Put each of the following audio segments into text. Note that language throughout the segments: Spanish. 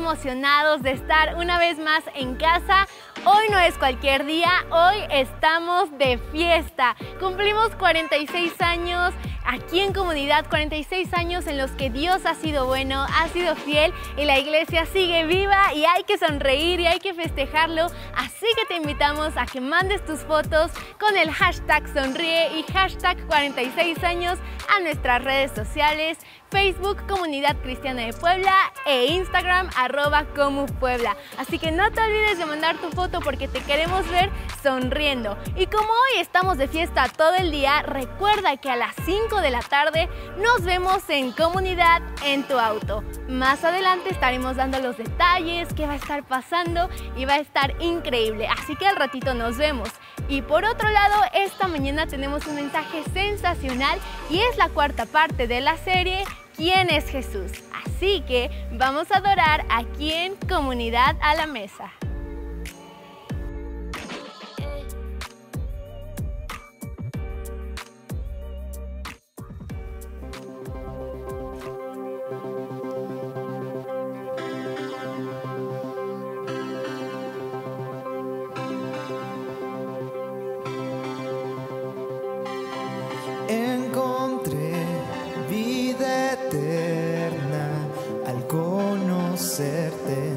emocionados de estar una vez más en casa. Hoy no es cualquier día, hoy estamos de fiesta. Cumplimos 46 años aquí en comunidad, 46 años en los que Dios ha sido bueno, ha sido fiel y la iglesia sigue viva y hay que sonreír y hay que festejarlo. Así que te invitamos a que mandes tus fotos con el hashtag sonríe y hashtag 46 años a nuestras redes sociales, Facebook Comunidad Cristiana de Puebla e Instagram @comupuebla. Así que no te olvides de mandar tu foto porque te queremos ver sonriendo. Y como hoy estamos de fiesta todo el día, recuerda que a las 5 de la tarde nos vemos en Comunidad en tu auto. Más adelante estaremos dando los detalles, qué va a estar pasando y va a estar increíble. Así que al ratito nos vemos. Y por otro lado, esta mañana tenemos un mensaje sensacional y es la cuarta parte de la serie ¿Quién es Jesús? Así que vamos a adorar aquí en Comunidad a la Mesa. Encontré vida eterna al conocerte.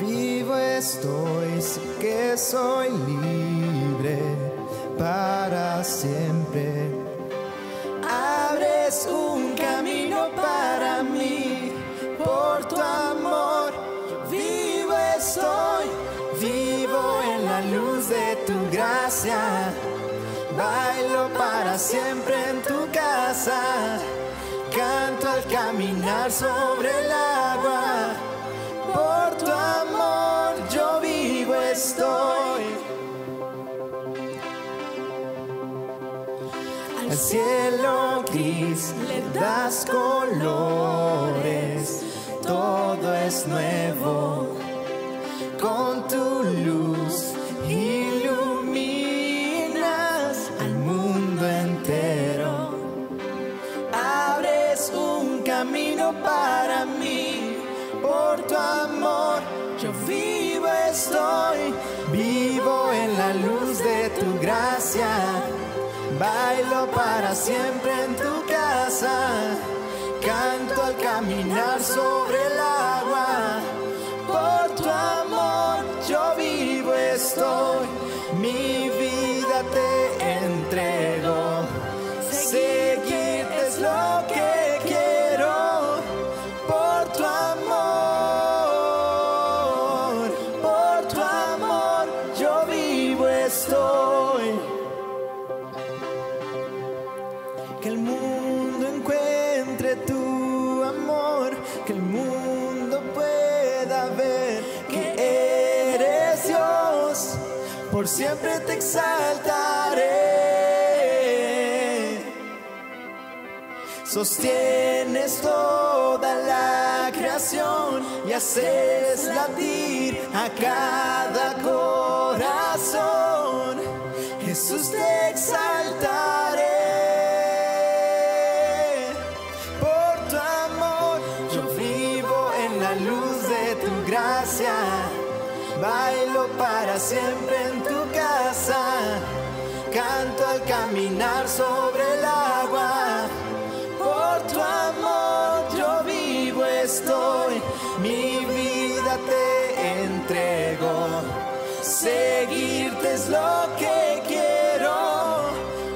Vivo estoy, sé que soy libre para siempre. Abres un camino para mí por tu amor. Vivo estoy, vivo en la luz de tu gracia. Bailo para siempre en tu casa, canto al caminar sobre el agua. Por tu amor yo vivo estoy. Al cielo gris le das colores, todo es nuevo. Con tu luz iluminas al mundo entero. Abres un camino para mí, por tu amor yo vivo estoy. Vivo en la luz de tu gracia, bailo para siempre en tu casa, canto al caminar sobre el agua. Por tu amor yo vivo estoy, mi vida te entrego. Seguirte es lo que quiero. Por tu amor yo vivo estoy. Que el mundo encuentre tu amor, que el mundo pueda ver que eres Dios. Por siempre te exaltaré. Sostienes toda la creación y haces latir a cada corazón. Jesús, te exaltaré. Por tu amor yo vivo en la luz de tu gracia. Bailo para siempre en tu casa, canto al caminar sobre el agua. Por tu amor yo vivo estoy, mi vida te entrego. Seguirte es lo que quiero.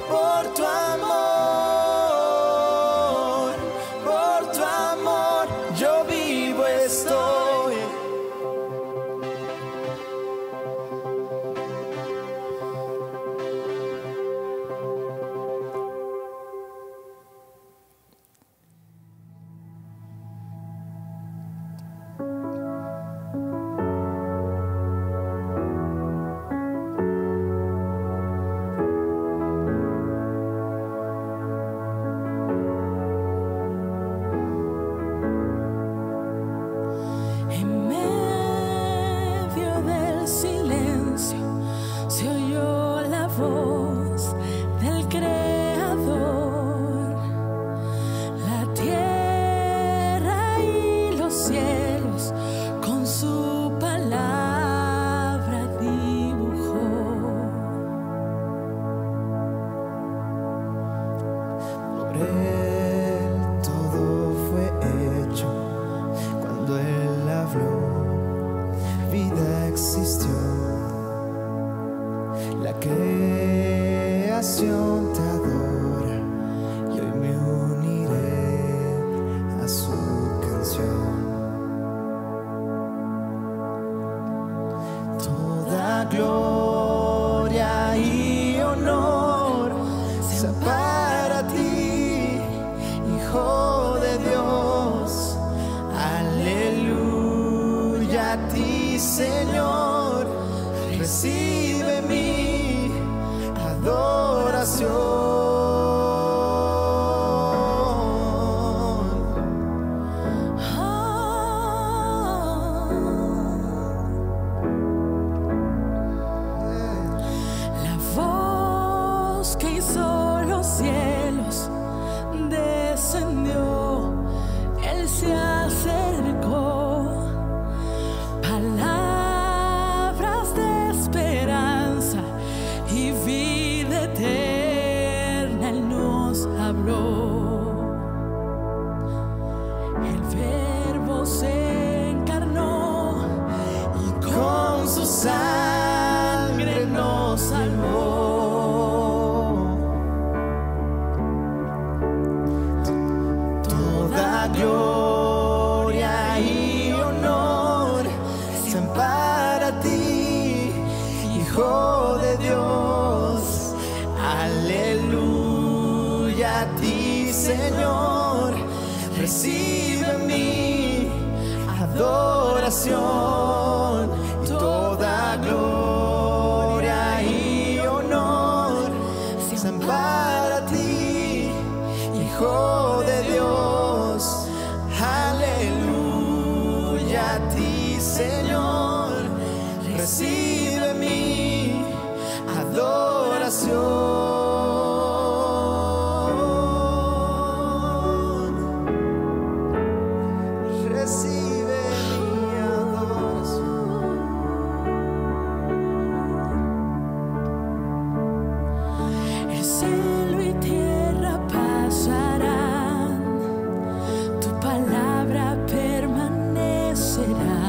Por tu amor yo vivo estoy. cielos creación te adora y hoy me uniré a su canción. Toda gloria y honor sea para ti, Hijo de Dios. Aleluya a ti, Señor. Recibe mi adoración. La voz que hizo los cielos descendió, Él se acercó. Palabras de esperanza y vida eterna Él nos habló. El Verbo se encarnó Y con su sangre nos salvó. Toda gloria y honor sean para ti, Hijo de Dios. Aleluya a ti, Señor. Recibe mi adoración. Y toda gloria y honor sean para ti, Hijo de Dios. Aleluya a ti, Señor. Recibe mi adoración. Recibe mi adoración. El cielo y tierra pasarán, tu palabra permanecerá.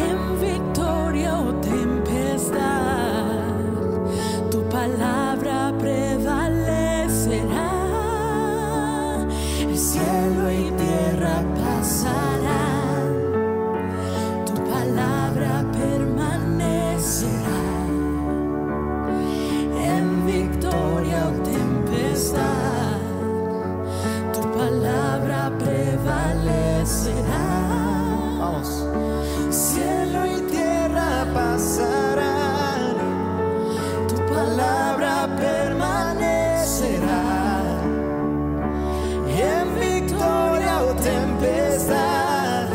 En victoria o tempestad, tu palabra prevalecerá. El cielo y tierra pasarán, tu palabra permanecerá. En victoria o tempestad, tu palabra prevalecerá. Vamos. Cielo y tierra pasarán, tu palabra permanecerá. Y en victoria o tempestad,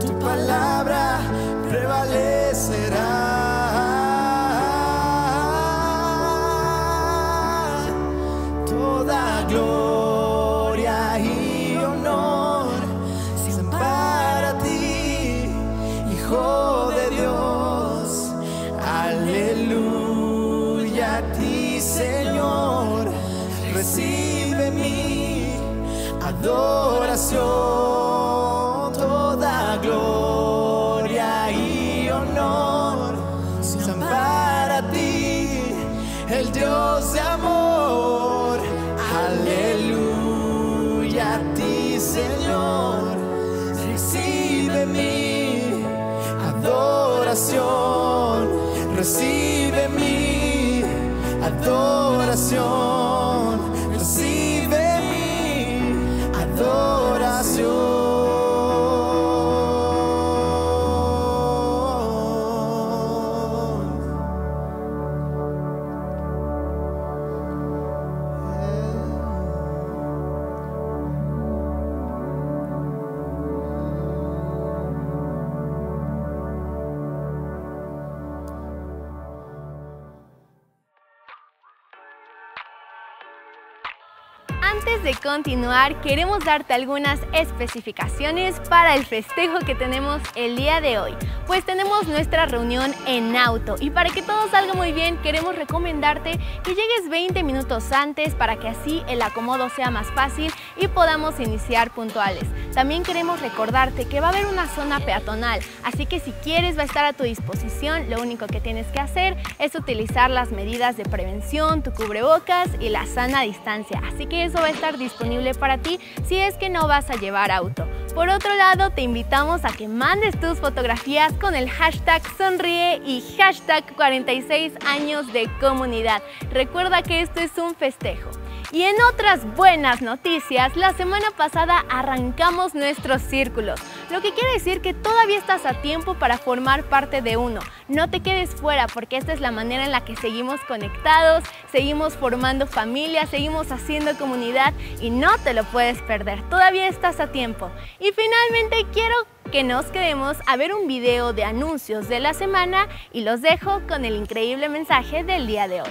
tu palabra prevalecerá. Toda gloria y honor sean para ti, Hijo de Dios. Aleluya a ti, Señor. Recibe mi adoración. Toda gloria y honor sean para ti, el Dios de amor. Aleluya a ti, Señor. Recibe mi adoración. Recibe mi adoración. Recibe mi adoración. antes de continuar, queremos darte algunas especificaciones para el festejo que tenemos el día de hoy. Pues tenemos nuestra reunión en auto y para que todo salga muy bien, queremos recomendarte que llegues 20 minutos antes para que así el acomodo sea más fácil y podamos iniciar puntuales. También queremos recordarte que va a haber una zona peatonal, así que si quieres va a estar a tu disposición. Lo único que tienes que hacer es utilizar las medidas de prevención, tu cubrebocas y la sana distancia. Así que eso va a estar disponible para ti si es que no vas a llevar auto. Por otro lado, te invitamos a que mandes tus fotografías con el hashtag sonríe y hashtag 46 años de comunidad. Recuerda que esto es un festejo. Y en otras buenas noticias, la semana pasada arrancamos nuestros círculos, lo que quiere decir que todavía estás a tiempo para formar parte de uno. No te quedes fuera porque esta es la manera en la que seguimos conectados, seguimos formando familia, seguimos haciendo comunidad y no te lo puedes perder, todavía estás a tiempo. Y finalmente quiero que nos quedemos a ver un video de anuncios de la semana y los dejo con el increíble mensaje del día de hoy.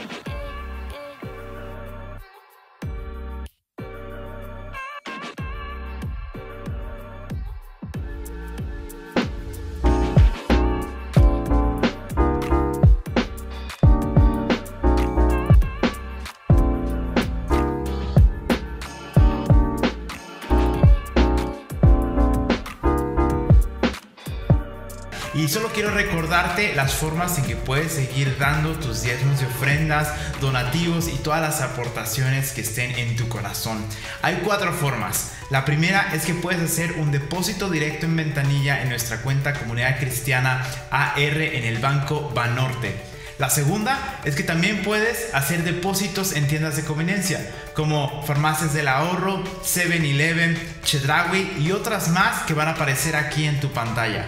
Y solo quiero recordarte las formas en que puedes seguir dando tus diezmos y ofrendas, donativos y todas las aportaciones que estén en tu corazón. Hay 4 formas. La primera es que puedes hacer un depósito directo en ventanilla en nuestra cuenta Comunidad Cristiana AR en el Banco Banorte. La segunda es que también puedes hacer depósitos en tiendas de conveniencia como Farmacias del Ahorro, 7-Eleven, Chedraui y otras más que van a aparecer aquí en tu pantalla.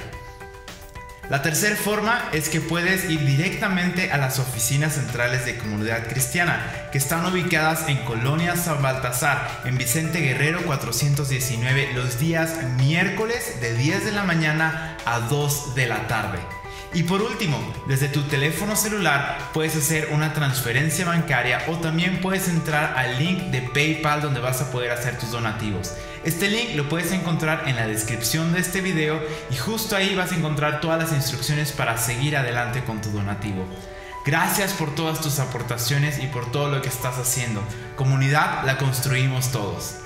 La tercera forma es que puedes ir directamente a las oficinas centrales de Comunidad Cristiana, que están ubicadas en Colonia San Baltasar, en Vicente Guerrero 419, los días miércoles de 10 de la mañana a 2 de la tarde. Y por último, desde tu teléfono celular puedes hacer una transferencia bancaria o también puedes entrar al link de PayPal donde vas a poder hacer tus donativos. Este link lo puedes encontrar en la descripción de este video y justo ahí vas a encontrar todas las instrucciones para seguir adelante con tu donativo. Gracias por todas tus aportaciones y por todo lo que estás haciendo. Comunidad la construimos todos.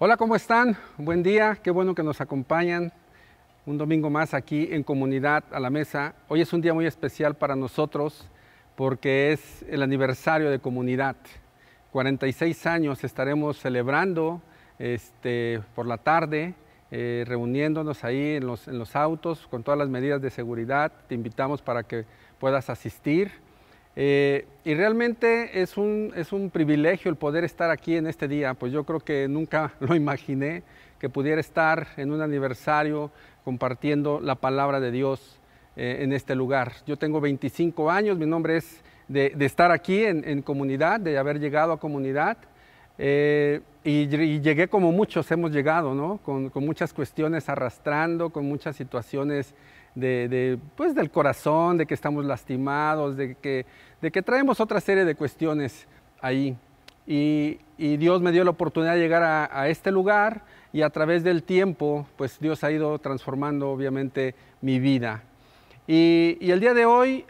Hola, ¿cómo están? Buen día, qué bueno que nos acompañan un domingo más aquí en Comunidad a la Mesa. Hoy es un día muy especial para nosotros porque es el aniversario de Comunidad. 46 años estaremos celebrando por la tarde, reuniéndonos ahí en los autos con todas las medidas de seguridad. Te invitamos para que puedas asistir. Y realmente es un privilegio el poder estar aquí en este día, pues yo creo que nunca lo imaginé que pudiera estar en un aniversario compartiendo la palabra de Dios en este lugar. Yo tengo 25 años, mi nombre es de estar aquí en Comunidad, de haber llegado a Comunidad y llegué como muchos hemos llegado, ¿no? Con muchas cuestiones arrastrando, con muchas situaciones pues del corazón, de que estamos lastimados, de que traemos otra serie de cuestiones ahí. Y Dios me dio la oportunidad de llegar a este lugar y a través del tiempo, pues Dios ha ido transformando obviamente mi vida. Y el día de hoy,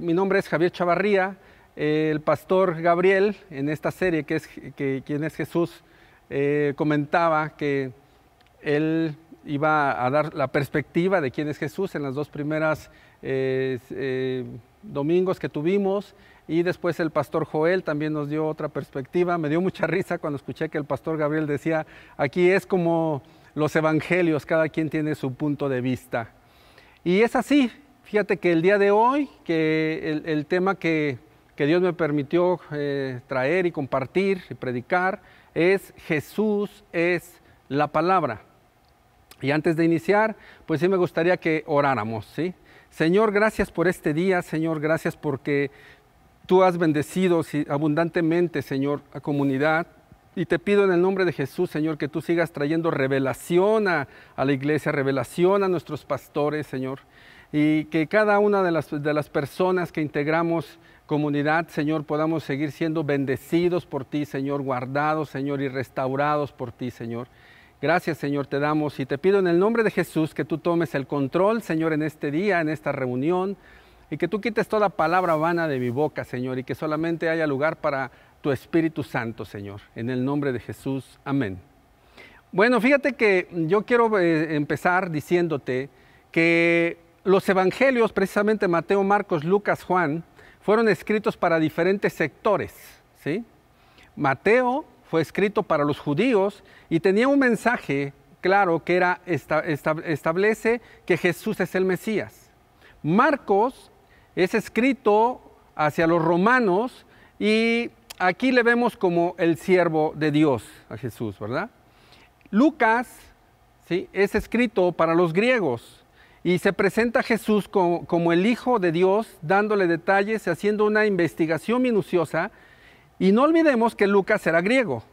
mi nombre es Javier Chavarría, el pastor Gabriel, en esta serie ¿Quién es Jesús?, comentaba que él iba a dar la perspectiva de quién es Jesús en las 2 primeras domingos que tuvimos, y después el pastor Joel también nos dio otra perspectiva. Me dio mucha risa cuando escuché que el pastor Gabriel decía, aquí es como los evangelios, cada quien tiene su punto de vista. Y es así, fíjate que el día de hoy, que el tema que Dios me permitió traer y compartir y predicar es Jesús es la palabra. Y antes de iniciar, pues sí me gustaría que oráramos, ¿sí? Señor, gracias por este día, Señor, gracias porque tú has bendecido abundantemente, Señor, a comunidad. Y te pido en el nombre de Jesús, Señor, que tú sigas trayendo revelación a la iglesia, revelación a nuestros pastores, Señor. Y que cada una de las personas que integramos comunidad, Señor, podamos seguir siendo bendecidos por ti, Señor, guardados, Señor, y restaurados por ti, Señor. Gracias, Señor, te damos y te pido en el nombre de Jesús que tú tomes el control, Señor, en este día, en esta reunión, y que tú quites toda palabra vana de mi boca, Señor, y que solamente haya lugar para tu Espíritu Santo, Señor. En el nombre de Jesús, amén. Bueno, fíjate que yo quiero empezar diciéndote que los evangelios, precisamente Mateo, Marcos, Lucas, Juan, fueron escritos para diferentes sectores, ¿sí? Mateo fue escrito para los judíos y tenía un mensaje claro que era establece que Jesús es el Mesías. Marcos es escrito hacia los romanos y aquí le vemos como el siervo de Dios a Jesús, ¿verdad? Lucas, ¿sí?, es escrito para los griegos y se presenta a Jesús como el Hijo de Dios, dándole detalles, haciendo una investigación minuciosa. Y no olvidemos que Lucas era griego,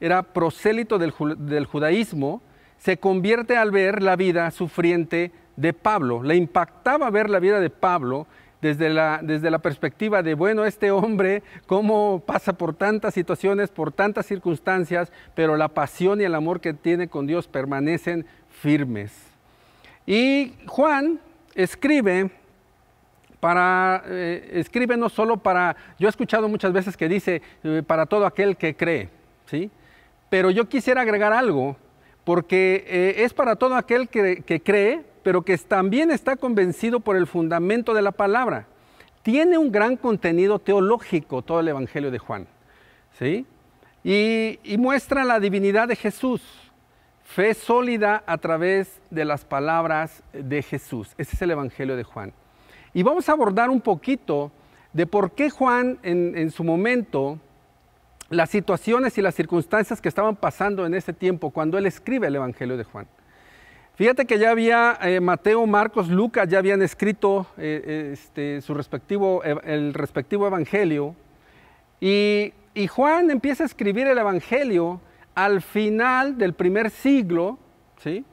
era prosélito del judaísmo, se convierte al ver la vida sufriente de Pablo. Le impactaba ver la vida de Pablo desde la perspectiva de, bueno, este hombre, cómo pasa por tantas situaciones, por tantas circunstancias, pero la pasión y el amor que tiene con Dios permanecen firmes. Y Juan escribe no solo para, yo he escuchado muchas veces que dice, para todo aquel que cree, ¿sí? Pero yo quisiera agregar algo, porque es para todo aquel que cree, pero que también está convencido por el fundamento de la palabra. Tiene un gran contenido teológico todo el Evangelio de Juan, ¿sí? Y muestra la divinidad de Jesús, fe sólida a través de las palabras de Jesús. Ese es el Evangelio de Juan. Y vamos a abordar un poquito de por qué Juan en su momento, las situaciones y las circunstancias que estaban pasando en ese tiempo cuando él escribe el Evangelio de Juan. Fíjate que ya había Mateo, Marcos, Lucas, ya habían escrito el respectivo Evangelio y Juan empieza a escribir el Evangelio al final del primer siglo, ¿sí?,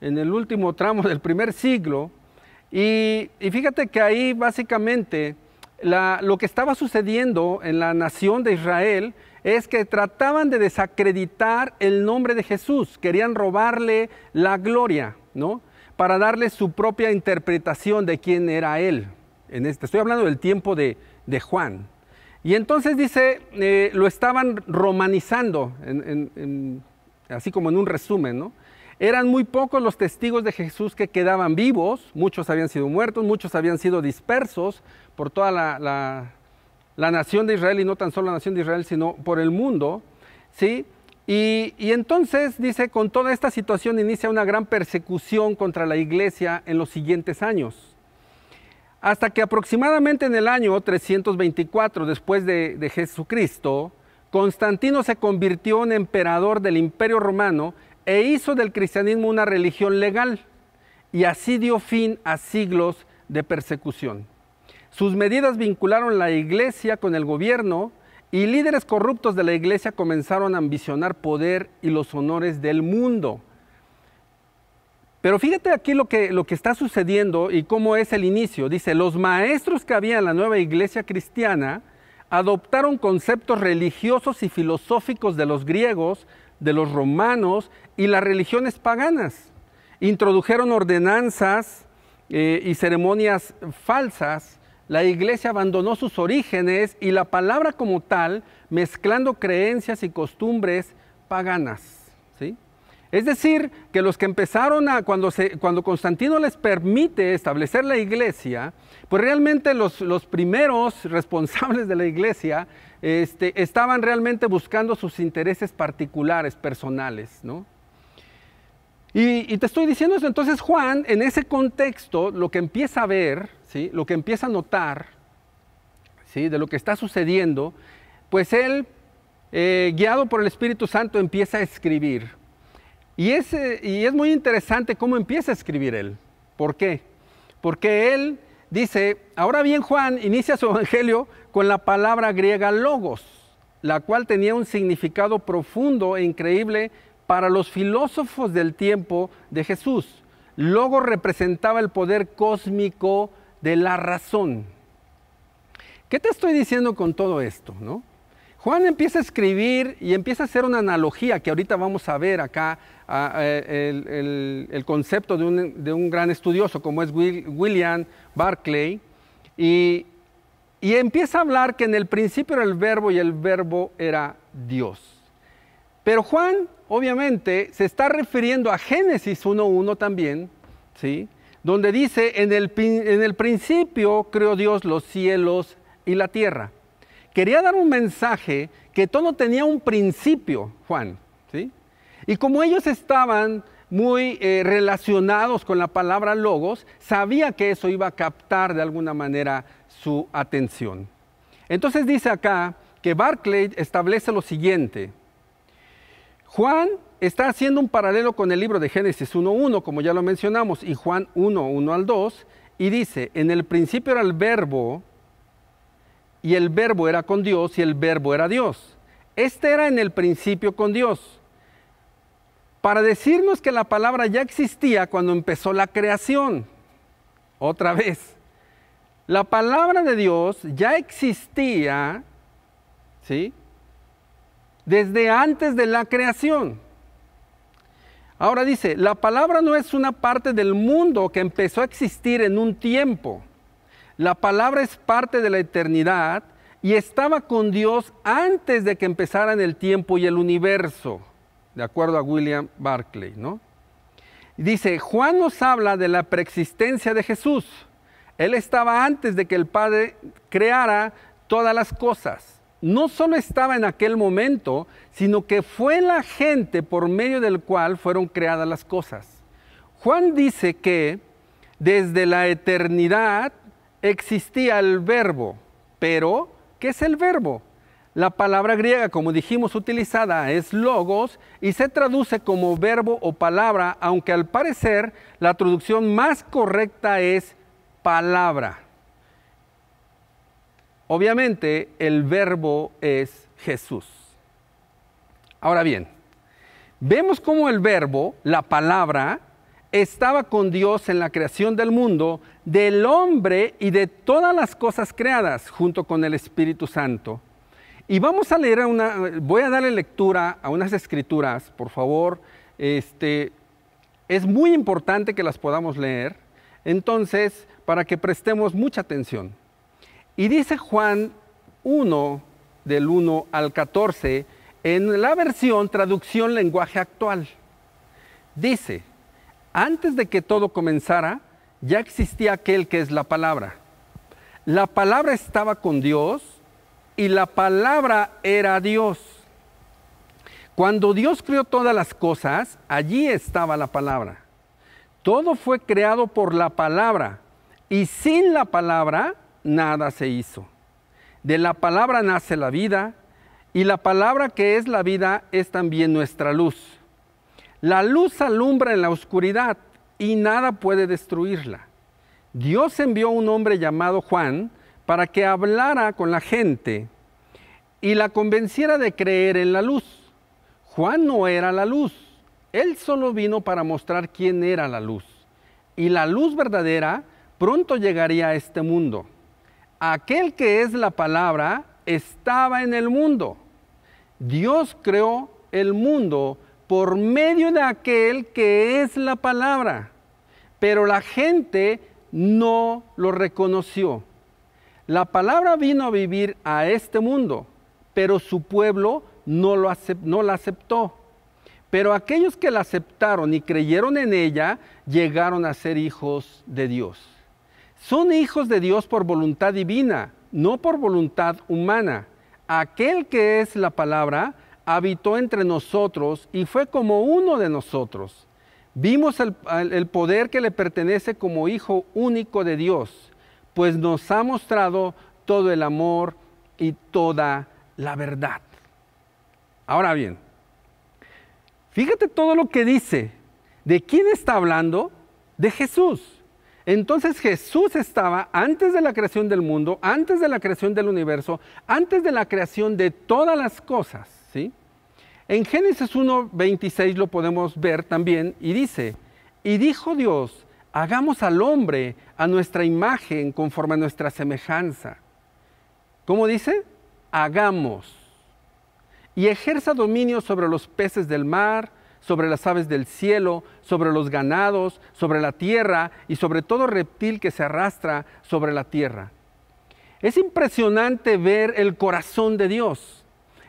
en el último tramo del primer siglo. Y fíjate que ahí básicamente lo que estaba sucediendo en la nación de Israel es que trataban de desacreditar el nombre de Jesús, querían robarle la gloria, ¿no?, para darle su propia interpretación de quién era él. Estoy hablando del tiempo de Juan. Y entonces dice, lo estaban romanizando, así como en un resumen, ¿no? Eran muy pocos los testigos de Jesús que quedaban vivos, muchos habían sido muertos, muchos habían sido dispersos por toda la nación de Israel, y no tan solo la nación de Israel, sino por el mundo, ¿sí? Y entonces, dice, con toda esta situación inicia una gran persecución contra la iglesia en los siguientes años. Hasta que aproximadamente en el año 324 después de Jesucristo, Constantino se convirtió en emperador del Imperio Romano e hizo del cristianismo una religión legal, y así dio fin a siglos de persecución. Sus medidas vincularon la iglesia con el gobierno, y líderes corruptos de la iglesia comenzaron a ambicionar poder y los honores del mundo. Pero fíjate aquí lo que está sucediendo y cómo es el inicio. Dice, los maestros que había en la nueva iglesia cristiana adoptaron conceptos religiosos y filosóficos de los griegos, de los romanos y las religiones paganas. Introdujeron ordenanzas y ceremonias falsas. La iglesia abandonó sus orígenes y la palabra como tal, mezclando creencias y costumbres paganas, ¿sí? Es decir, que los que empezaron cuando Constantino les permite establecer la iglesia, pues realmente los primeros responsables de la iglesia estaban realmente buscando sus intereses particulares, personales, ¿no? Y te estoy diciendo eso. Entonces Juan, en ese contexto, lo que empieza a ver, ¿sí?, lo que empieza a notar, ¿sí?, de lo que está sucediendo, pues él, guiado por el Espíritu Santo, empieza a escribir. Y es muy interesante cómo empieza a escribir él. ¿Por qué? Porque él dice, ahora bien, Juan inicia su evangelio con la palabra griega logos, la cual tenía un significado profundo e increíble para los filósofos del tiempo de Jesús. Logos representaba el poder cósmico de la razón. ¿Qué te estoy diciendo con todo esto, no? Juan empieza a escribir y empieza a hacer una analogía que ahorita vamos a ver acá, el concepto de un gran estudioso como es William Barclay, y empieza a hablar que en el principio era el verbo y el verbo era Dios. Pero Juan, obviamente, se está refiriendo a Génesis 1:1 también, ¿sí?, donde dice, en el principio creó Dios los cielos y la tierra. Quería dar un mensaje que todo tenía un principio, Juan, ¿sí? Y como ellos estaban muy relacionados con la palabra logos, sabía que eso iba a captar de alguna manera su atención. Entonces dice acá que Barclay establece lo siguiente. Juan está haciendo un paralelo con el libro de Génesis 1:1, como ya lo mencionamos, y Juan 1:1 al 2, y dice, en el principio era el verbo, y el verbo era con Dios, y el verbo era Dios. Este era en el principio con Dios, para decirnos que la palabra ya existía cuando empezó la creación. Otra vez, la palabra de Dios ya existía, ¿sí?, desde antes de la creación. Ahora dice, la palabra no es una parte del mundo que empezó a existir en un tiempo. La palabra es parte de la eternidad y estaba con Dios antes de que empezaran el tiempo y el universo, de acuerdo a William Barclay, ¿no? Dice, Juan nos habla de la preexistencia de Jesús. Él estaba antes de que el Padre creara todas las cosas. No solo estaba en aquel momento, sino que fue la gente por medio del cual fueron creadas las cosas. Juan dice que desde la eternidad existía el verbo, pero ¿qué es el verbo? La palabra griega, como dijimos, utilizada es logos y se traduce como verbo o palabra, aunque al parecer la traducción más correcta es palabra. Obviamente el verbo es Jesús. Ahora bien, vemos cómo el verbo, la palabra, estaba con Dios en la creación del mundo, del hombre y de todas las cosas creadas, junto con el Espíritu Santo. Y vamos a leer voy a darle lectura a unas escrituras, por favor. Es muy importante que las podamos leer, entonces, para que prestemos mucha atención. Y dice Juan 1, del 1 al 14, en la versión traducción lenguaje actual. Dice, antes de que todo comenzara, ya existía aquel que es la palabra. La palabra estaba con Dios y la palabra era Dios. Cuando Dios creó todas las cosas, allí estaba la palabra. Todo fue creado por la palabra y sin la palabra nada se hizo. De la palabra nace la vida y la palabra que es la vida es también nuestra luz. La luz alumbra en la oscuridad y nada puede destruirla. Dios envió un hombre llamado Juan para que hablara con la gente y la convenciera de creer en la luz. Juan no era la luz, él solo vino para mostrar quién era la luz. Y la luz verdadera pronto llegaría a este mundo. Aquel que es la palabra estaba en el mundo. Dios creó el mundo por medio de aquel que es la palabra, pero la gente no lo reconoció. La palabra vino a vivir a este mundo, pero su pueblo no la aceptó. Pero aquellos que la aceptaron y creyeron en ella, llegaron a ser hijos de Dios. Son hijos de Dios por voluntad divina, no por voluntad humana. Aquel que es la palabra habitó entre nosotros y fue como uno de nosotros. Vimos el poder que le pertenece como Hijo único de Dios, pues nos ha mostrado todo el amor y toda la verdad. Ahora bien, fíjate todo lo que dice. ¿De quién está hablando? De Jesús. Entonces Jesús estaba antes de la creación del mundo, antes de la creación del universo, antes de la creación de todas las cosas, ¿sí? En Génesis 1:26 lo podemos ver también y dice, y dijo Dios, hagamos al hombre a nuestra imagen conforme a nuestra semejanza. ¿Cómo dice? Hagamos. Y ejerza dominio sobre los peces del mar, sobre las aves del cielo, sobre los ganados, sobre la tierra y sobre todo reptil que se arrastra sobre la tierra. Es impresionante ver el corazón de Dios.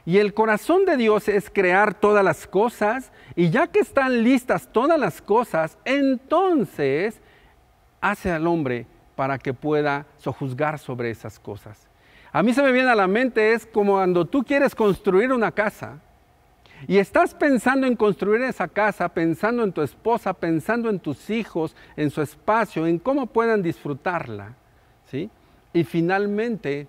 Y el corazón de Dios es crear todas las cosas, y ya que están listas todas las cosas, entonces hace al hombre para que pueda sojuzgar sobre esas cosas. A mí se me viene a la mente, es como cuando tú quieres construir una casa, y estás pensando en construir esa casa, pensando en tu esposa, pensando en tus hijos, en su espacio, en cómo puedan disfrutarla, ¿sí? Y finalmente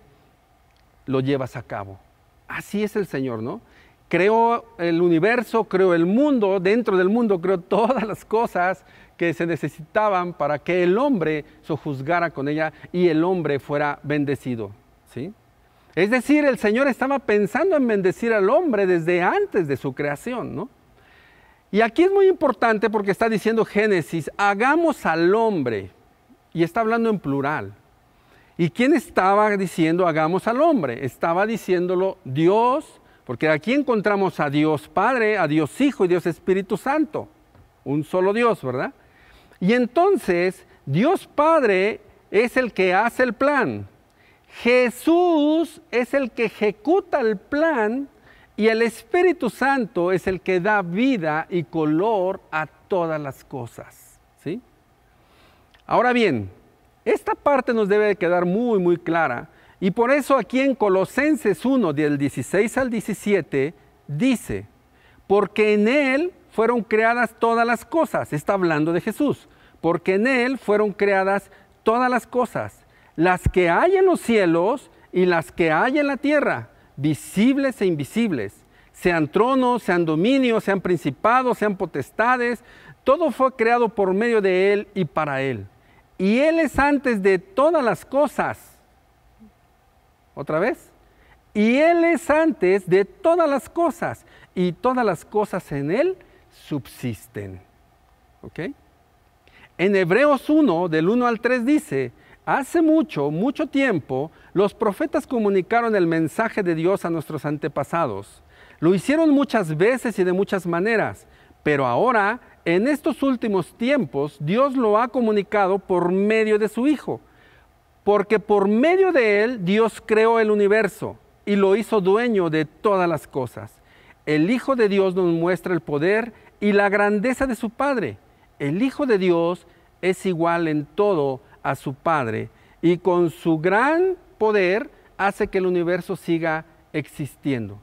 lo llevas a cabo. Así es el Señor, ¿no? Creó el universo, creó el mundo, dentro del mundo creó todas las cosas que se necesitaban para que el hombre sojuzgara con ella y el hombre fuera bendecido, ¿sí? Es decir, el Señor estaba pensando en bendecir al hombre desde antes de su creación, ¿no? Y aquí es muy importante porque está diciendo Génesis, hagamos al hombre, y está hablando en plural. ¿Y quién estaba diciendo hagamos al hombre? Estaba diciéndolo Dios, porque aquí encontramos a Dios Padre, a Dios Hijo y Dios Espíritu Santo. Un solo Dios, ¿verdad? Y entonces Dios Padre es el que hace el plan. Jesús es el que ejecuta el plan y el Espíritu Santo es el que da vida y color a todas las cosas, ¿sí? Ahora bien, esta parte nos debe de quedar muy clara y por eso aquí en Colosenses 1, del 16 al 17, dice, porque en Él fueron creadas todas las cosas, está hablando de Jesús, porque en Él fueron creadas todas las cosas, las que hay en los cielos y las que hay en la tierra, visibles e invisibles, sean tronos, sean dominios, sean principados, sean potestades, todo fue creado por medio de Él y para Él. Y Él es antes de todas las cosas. ¿Otra vez? Y Él es antes de todas las cosas. Y todas las cosas en Él subsisten. ¿Ok? En Hebreos 1, del 1 al 3 dice, hace mucho tiempo, los profetas comunicaron el mensaje de Dios a nuestros antepasados. Lo hicieron muchas veces y de muchas maneras, pero ahora, en estos últimos tiempos, Dios lo ha comunicado por medio de su Hijo, porque por medio de Él Dios creó el universo y lo hizo dueño de todas las cosas. El Hijo de Dios nos muestra el poder y la grandeza de su Padre. El Hijo de Dios es igual en todo a su Padre y con su gran poder hace que el universo siga existiendo.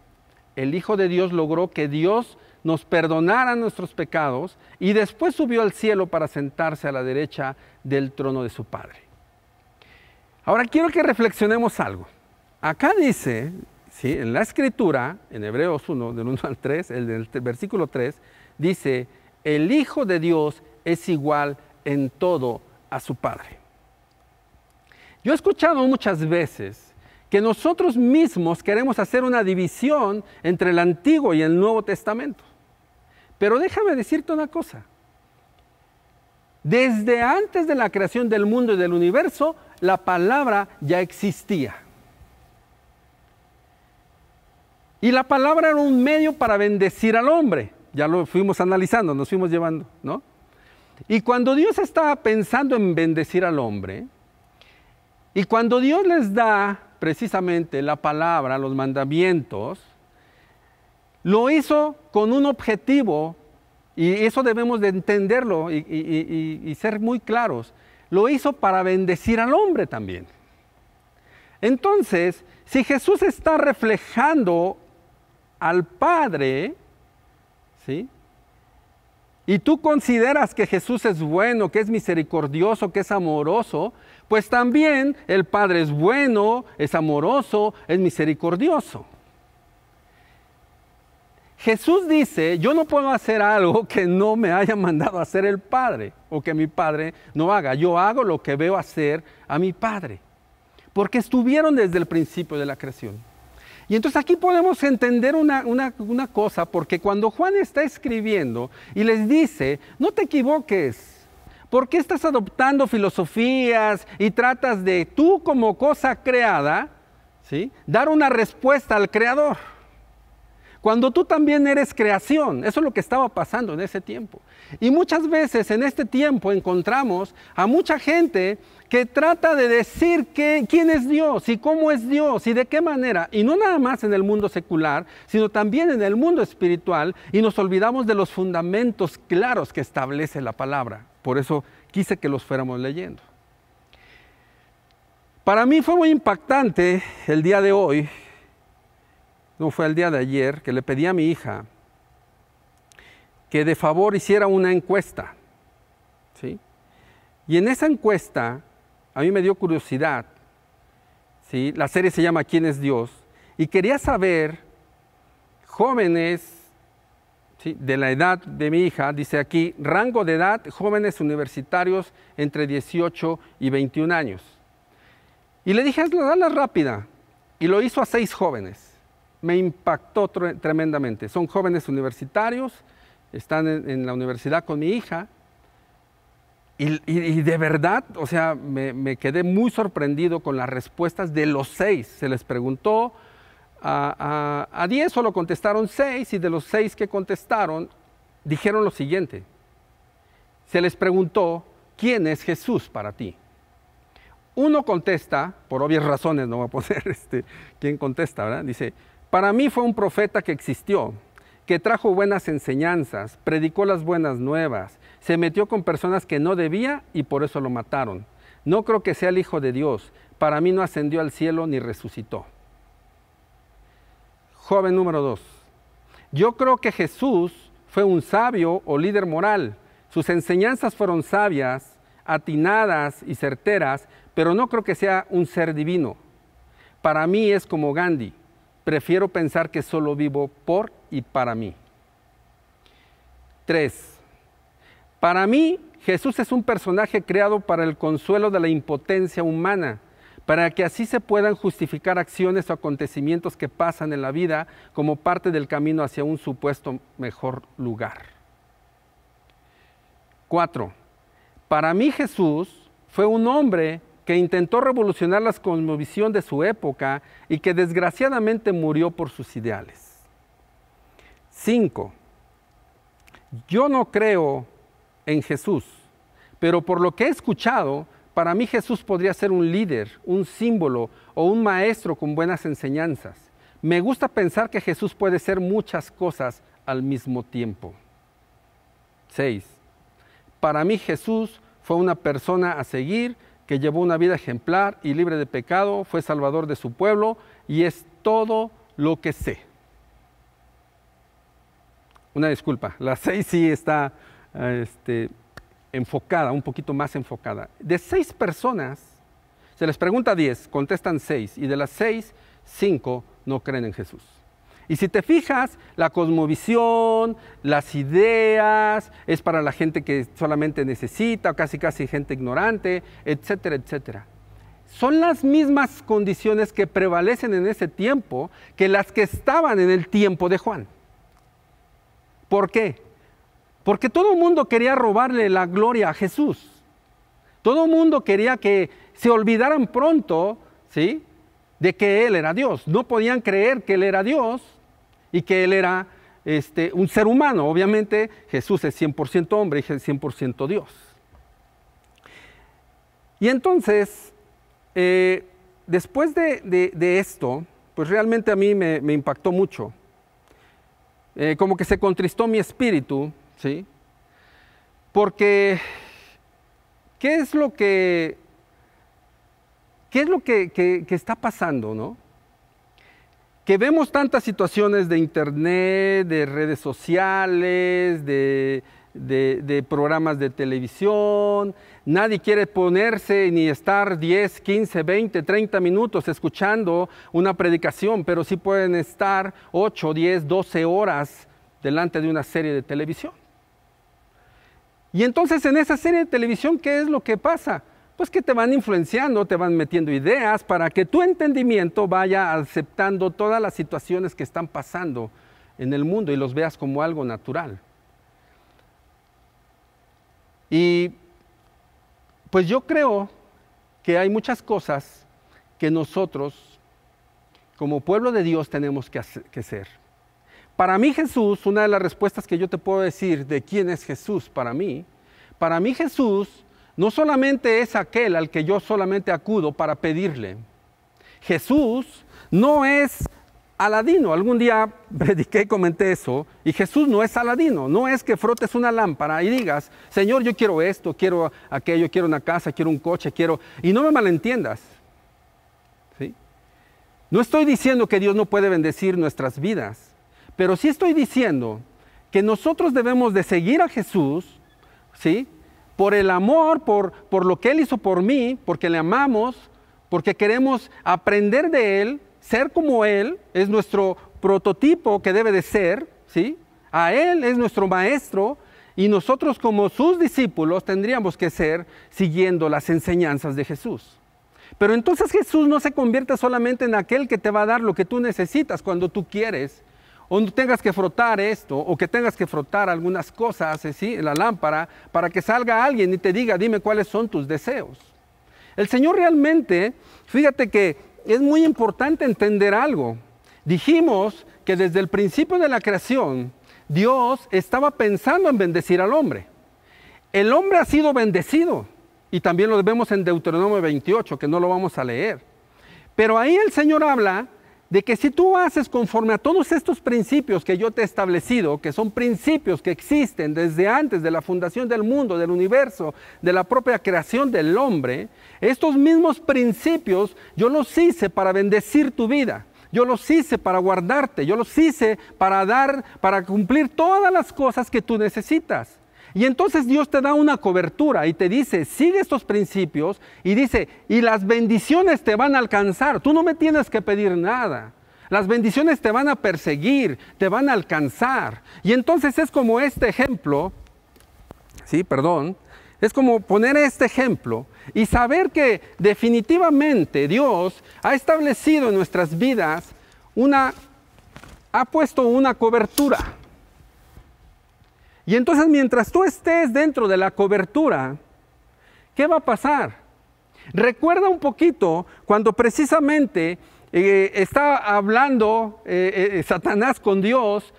El Hijo de Dios logró que Dios nos perdonara nuestros pecados y después subió al cielo para sentarse a la derecha del trono de su Padre. Ahora quiero que reflexionemos algo. Acá dice, ¿sí?, en la Escritura, en Hebreos 1, del 1 al 3, el del versículo 3, dice, el Hijo de Dios es igual en todo a su Padre. Yo he escuchado muchas veces que nosotros mismos queremos hacer una división entre el Antiguo y el Nuevo Testamento. Pero déjame decirte una cosa. Desde antes de la creación del mundo y del universo, la palabra ya existía. Y la palabra era un medio para bendecir al hombre. Ya lo fuimos analizando, nos fuimos llevando, ¿no? Y cuando Dios estaba pensando en bendecir al hombre, y cuando Dios les da precisamente la palabra, los mandamientos, Lo hizo con un objetivo, y eso debemos de entenderlo y ser muy claros. Lo hizo para bendecir al hombre también. Entonces, si Jesús está reflejando al Padre, ¿sí?, y tú consideras que Jesús es bueno, que es misericordioso, que es amoroso, pues también el Padre es bueno, es amoroso, es misericordioso. Jesús dice, yo no puedo hacer algo que no me haya mandado a hacer el Padre, o que mi Padre no haga. Yo hago lo que veo hacer a mi Padre, porque estuvieron desde el principio de la creación. Y entonces aquí podemos entender una cosa, porque cuando Juan está escribiendo y les dice, no te equivoques, ¿por qué estás adoptando filosofías y tratas de tú como cosa creada, ¿sí?, dar una respuesta al Creador? Cuando tú también eres creación, eso es lo que estaba pasando en ese tiempo. Y muchas veces en este tiempo encontramos a mucha gente que trata de decir quién es Dios y cómo es Dios y de qué manera. Y no nada más en el mundo secular, sino también en el mundo espiritual, y nos olvidamos de los fundamentos claros que establece la palabra. Por eso quise que los fuéramos leyendo. Para mí fue muy impactante el día de hoy, no fue el día de ayer, que le pedí a mi hija que de favor hiciera una encuesta, ¿sí? Y en esa encuesta a mí me dio curiosidad, ¿sí? La serie se llama ¿Quién es Dios? Y quería saber, jóvenes, ¿sí?, de la edad de mi hija, dice aquí, rango de edad, jóvenes universitarios entre 18 y 21 años. Y le dije, hazla rápida, y lo hizo a 6 jóvenes. Me impactó tremendamente. Son jóvenes universitarios, están en la universidad con mi hija, y de verdad, o sea, me quedé muy sorprendido con las respuestas de los 6. Se les preguntó, a 10 solo contestaron 6, y de los 6 que contestaron, dijeron lo siguiente. Se les preguntó, ¿quién es Jesús para ti? Uno contesta, por obvias razones, no voy a poner quién contesta, ¿verdad? Dice, para mí fue un profeta que existió, que trajo buenas enseñanzas, predicó las buenas nuevas, se metió con personas que no debía y por eso lo mataron. No creo que sea el Hijo de Dios, para mí no ascendió al cielo ni resucitó. Joven número 2, yo creo que Jesús fue un sabio o líder moral. Sus enseñanzas fueron sabias, atinadas y certeras, pero no creo que sea un ser divino. Para mí es como Gandhi. Prefiero pensar que solo vivo por y para mí. 3. Para mí, Jesús es un personaje creado para el consuelo de la impotencia humana, para que así se puedan justificar acciones o acontecimientos que pasan en la vida como parte del camino hacia un supuesto mejor lugar. 4. Para mí Jesús fue un hombre que intentó revolucionar la cosmovisión de su época y que desgraciadamente murió por sus ideales. 5. Yo no creo en Jesús, pero por lo que he escuchado, para mí Jesús podría ser un líder, un símbolo o un maestro con buenas enseñanzas. Me gusta pensar que Jesús puede ser muchas cosas al mismo tiempo. 6. Para mí Jesús fue una persona a seguir, que llevó una vida ejemplar y libre de pecado, fue salvador de su pueblo y es todo lo que sé. Una disculpa, la 6 sí está enfocada, un poquito más enfocada. De 6 personas, se les pregunta 10, contestan 6, y de las 6, 5 no creen en Jesús. Y si te fijas, la cosmovisión, las ideas, es para la gente que solamente necesita, casi gente ignorante, etcétera, etcétera. Son las mismas condiciones que prevalecen en ese tiempo que las que estaban en el tiempo de Juan. ¿Por qué? Porque todo el mundo quería robarle la gloria a Jesús. Todo el mundo quería que se olvidaran pronto, ¿sí?, de que Él era Dios. No podían creer que Él era Dios y que Él era un ser humano. Obviamente Jesús es 100% hombre y es 100% Dios. Y entonces, después de esto, pues realmente a mí me impactó mucho. como que se contristó mi espíritu, ¿sí? Porque, ¿qué es lo que está pasando, no? Que vemos tantas situaciones de internet, de redes sociales, de programas de televisión. Nadie quiere ponerse ni estar 10, 15, 20, 30 minutos escuchando una predicación, pero sí pueden estar 8, 10, 12 horas delante de una serie de televisión. Y entonces en esa serie de televisión, ¿qué es lo que pasa? Pues que te van influenciando, te van metiendo ideas para que tu entendimiento vaya aceptando todas las situaciones que están pasando en el mundo y los veas como algo natural. Y pues yo creo que hay muchas cosas que nosotros, como pueblo de Dios, tenemos que hacer. Para mí Jesús, una de las respuestas que yo te puedo decir de quién es Jesús para mí Jesús no solamente es aquel al que yo solamente acudo para pedirle. Jesús no es Aladino. Algún día prediqué y comenté eso, y Jesús no es Aladino. No es que frotes una lámpara y digas, Señor, yo quiero esto, quiero aquello, quiero una casa, quiero un coche, quiero... Y no me malentiendas, ¿sí? No estoy diciendo que Dios no puede bendecir nuestras vidas, pero sí estoy diciendo que nosotros debemos de seguir a Jesús, ¿sí? Por el amor, por lo que Él hizo por mí, porque le amamos, porque queremos aprender de Él, ser como Él, es nuestro prototipo que debe de ser, ¿sí? A Él es nuestro maestro, y nosotros como sus discípulos tendríamos que ser siguiendo las enseñanzas de Jesús. Pero entonces Jesús no se convierte solamente en aquel que te va a dar lo que tú necesitas cuando tú quieres, o no tengas que frotar esto, o que tengas que frotar algunas cosas, ¿sí? La lámpara, para que salga alguien y te diga, dime cuáles son tus deseos. El Señor realmente, fíjate que es muy importante entender algo. Dijimos que desde el principio de la creación, Dios estaba pensando en bendecir al hombre. El hombre ha sido bendecido, y también lo vemos en Deuteronomio 28, que no lo vamos a leer. Pero ahí el Señor habla de que si tú haces conforme a todos estos principios que yo te he establecido, que son principios que existen desde antes de la fundación del mundo, del universo, de la propia creación del hombre, estos mismos principios yo los hice para bendecir tu vida, yo los hice para guardarte, yo los hice para cumplir todas las cosas que tú necesitas. Y entonces Dios te da una cobertura y te dice, sigue estos principios, y dice, y las bendiciones te van a alcanzar. Tú no me tienes que pedir nada. Las bendiciones te van a perseguir, te van a alcanzar. Y entonces es como este ejemplo, es como poner este ejemplo y saber que definitivamente Dios ha establecido en nuestras vidas ha puesto una cobertura. Y entonces mientras tú estés dentro de la cobertura, ¿qué va a pasar? Recuerda un poquito cuando precisamente está hablando Satanás con Dios,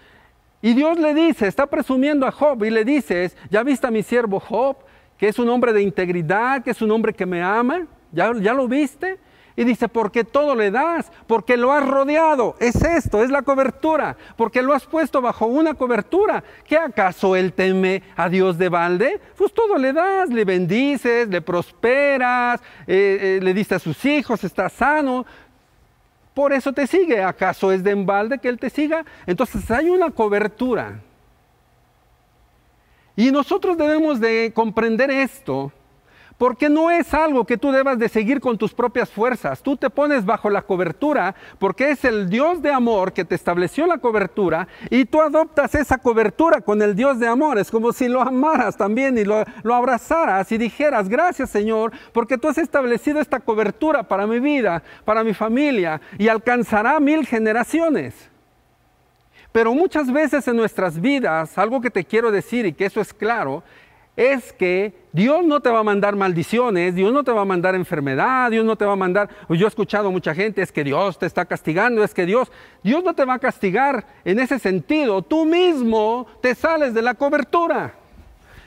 y Dios le dice, está presumiendo a Job y le dice, ¿ya viste a mi siervo Job? Que es un hombre de integridad, que es un hombre que me ama. ¿Ya lo viste? Y dice, porque todo le das, porque lo has rodeado. Es esto, es la cobertura, porque lo has puesto bajo una cobertura. ¿Qué acaso él teme a Dios de balde? Pues todo le das, le bendices, le prosperas, le diste a sus hijos, está sano. Por eso te sigue. ¿Acaso es de en balde que él te siga? Entonces hay una cobertura. Y nosotros debemos de comprender esto, porque no es algo que tú debas de seguir con tus propias fuerzas. Tú te pones bajo la cobertura porque es el Dios de amor que te estableció la cobertura, y tú adoptas esa cobertura con el Dios de amor. Es como si lo amaras también y lo abrazaras y dijeras, gracias Señor, porque tú has establecido esta cobertura para mi vida, para mi familia, y alcanzará 1000 generaciones. Pero muchas veces en nuestras vidas, algo que te quiero decir y que eso es claro, es que Dios no te va a mandar maldiciones, Dios no te va a mandar enfermedad, Dios no te va a mandar... Yo he escuchado a mucha gente, es que Dios te está castigando, es que Dios no te va a castigar en ese sentido. Tú mismo te sales de la cobertura.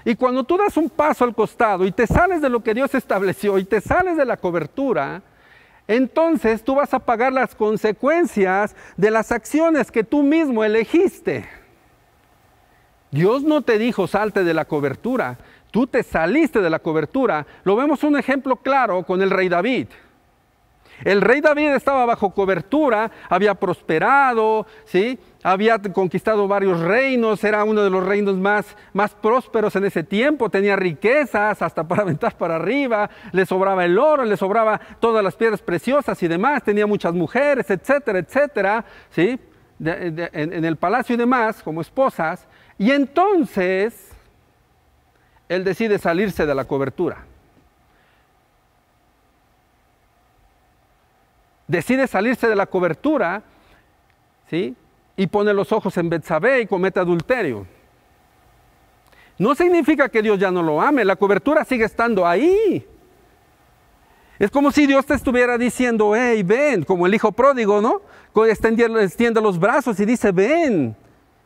Y cuando tú das un paso al costado y te sales de lo que Dios estableció y te sales de la cobertura, entonces tú vas a pagar las consecuencias de las acciones que tú mismo elegiste. Dios no te dijo salte de la cobertura, tú te saliste de la cobertura. Lo vemos un ejemplo claro con el rey David. El rey David estaba bajo cobertura, había prosperado, ¿sí? Había conquistado varios reinos, era uno de los reinos más prósperos en ese tiempo, tenía riquezas hasta para aventar para arriba, le sobraba el oro, le sobraba todas las piedras preciosas y demás, tenía muchas mujeres, etcétera, etcétera, ¿sí? En el palacio y demás, como esposas. Y entonces, él decide salirse de la cobertura. Decide salirse de la cobertura, ¿sí? Y pone los ojos en Betsabé y comete adulterio. No significa que Dios ya no lo ame, la cobertura sigue estando ahí. Es como si Dios te estuviera diciendo, hey, ven, como el hijo pródigo, ¿no? Extiende los brazos y dice, ven,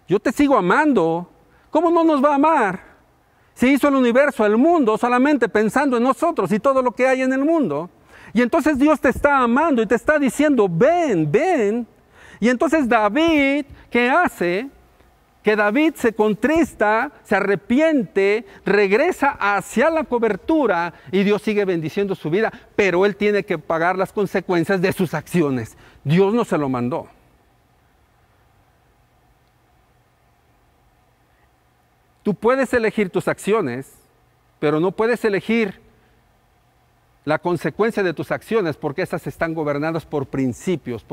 yo te sigo amando. ¿Cómo no nos va a amar? Si hizo el universo, el mundo, solamente pensando en nosotros y todo lo que hay en el mundo. Y entonces Dios te está amando y te está diciendo, ven, ven. Y entonces David, ¿qué hace? Que David se contrista, se arrepiente, regresa hacia la cobertura y Dios sigue bendiciendo su vida, pero él tiene que pagar las consecuencias de sus acciones. Dios no se lo mandó. Tú puedes elegir tus acciones, pero no puedes elegir la consecuencia de tus acciones, porque esas están gobernadas por principios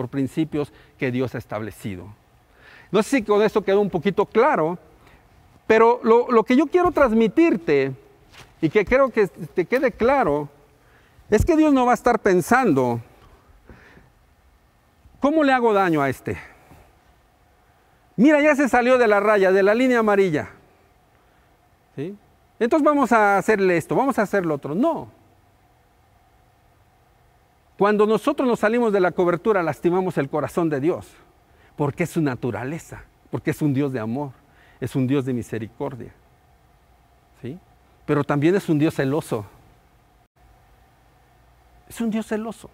que Dios ha establecido. No sé si con esto quedó un poquito claro, pero lo que yo quiero transmitirte, y que creo que te quede claro, es que Dios no va a estar pensando, ¿cómo le hago daño a este? Mira, ya se salió de la raya, de la línea amarilla. ¿Sí? Entonces vamos a hacerle esto, vamos a hacer lo otro. No. Cuando nosotros nos salimos de la cobertura, lastimamos el corazón de Dios, porque es su naturaleza, porque es un Dios de amor, es un Dios de misericordia. ¿Sí? Pero también es un Dios celoso. Es un Dios celoso.